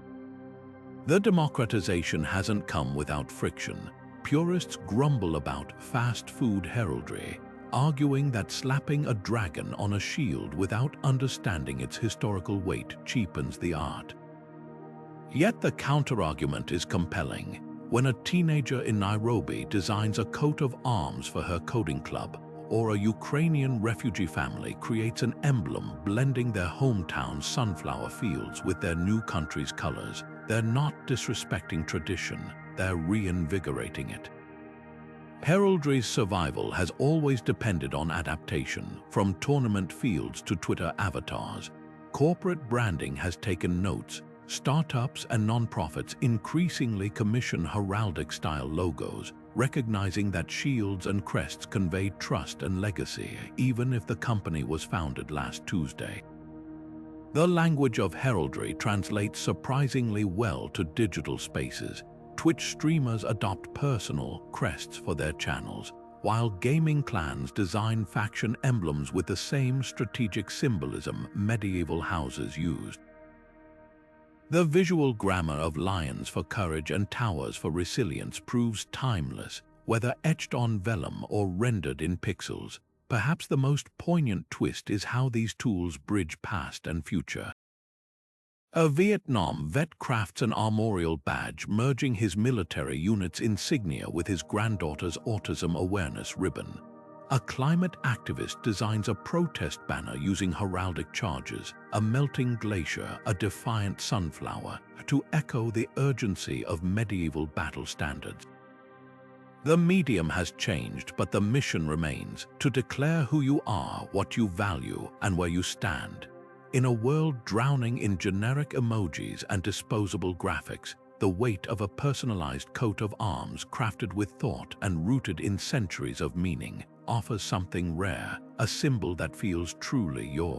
The democratization hasn't come without friction. Purists grumble about fast food heraldry, arguing that slapping a dragon on a shield without understanding its historical weight cheapens the art. Yet the counterargument is compelling. When a teenager in Nairobi designs a coat of arms for her coding club, or a Ukrainian refugee family creates an emblem blending their hometown's sunflower fields with their new country's colors, they're not disrespecting tradition, they're reinvigorating it. Heraldry's survival has always depended on adaptation, from tournament fields to Twitter avatars. Corporate branding has taken notes. Startups and nonprofits increasingly commission heraldic-style logos, recognizing that shields and crests convey trust and legacy, even if the company was founded last Tuesday. The language of heraldry translates surprisingly well to digital spaces. Twitch streamers adopt personal crests for their channels, while gaming clans design faction emblems with the same strategic symbolism medieval houses used. The visual grammar of lions for courage and towers for resilience proves timeless, whether etched on vellum or rendered in pixels. Perhaps the most poignant twist is how these tools bridge past and future. A Vietnam vet crafts an armorial badge, merging his military unit's insignia with his granddaughter's autism awareness ribbon. A climate activist designs a protest banner using heraldic charges, a melting glacier, a defiant sunflower, to echo the urgency of medieval battle standards. The medium has changed, but the mission remains: to declare who you are, what you value, and where you stand. In a world drowning in generic emojis and disposable graphics, the weight of a personalized coat of arms crafted with thought and rooted in centuries of meaning offers something rare, a symbol that feels truly yours.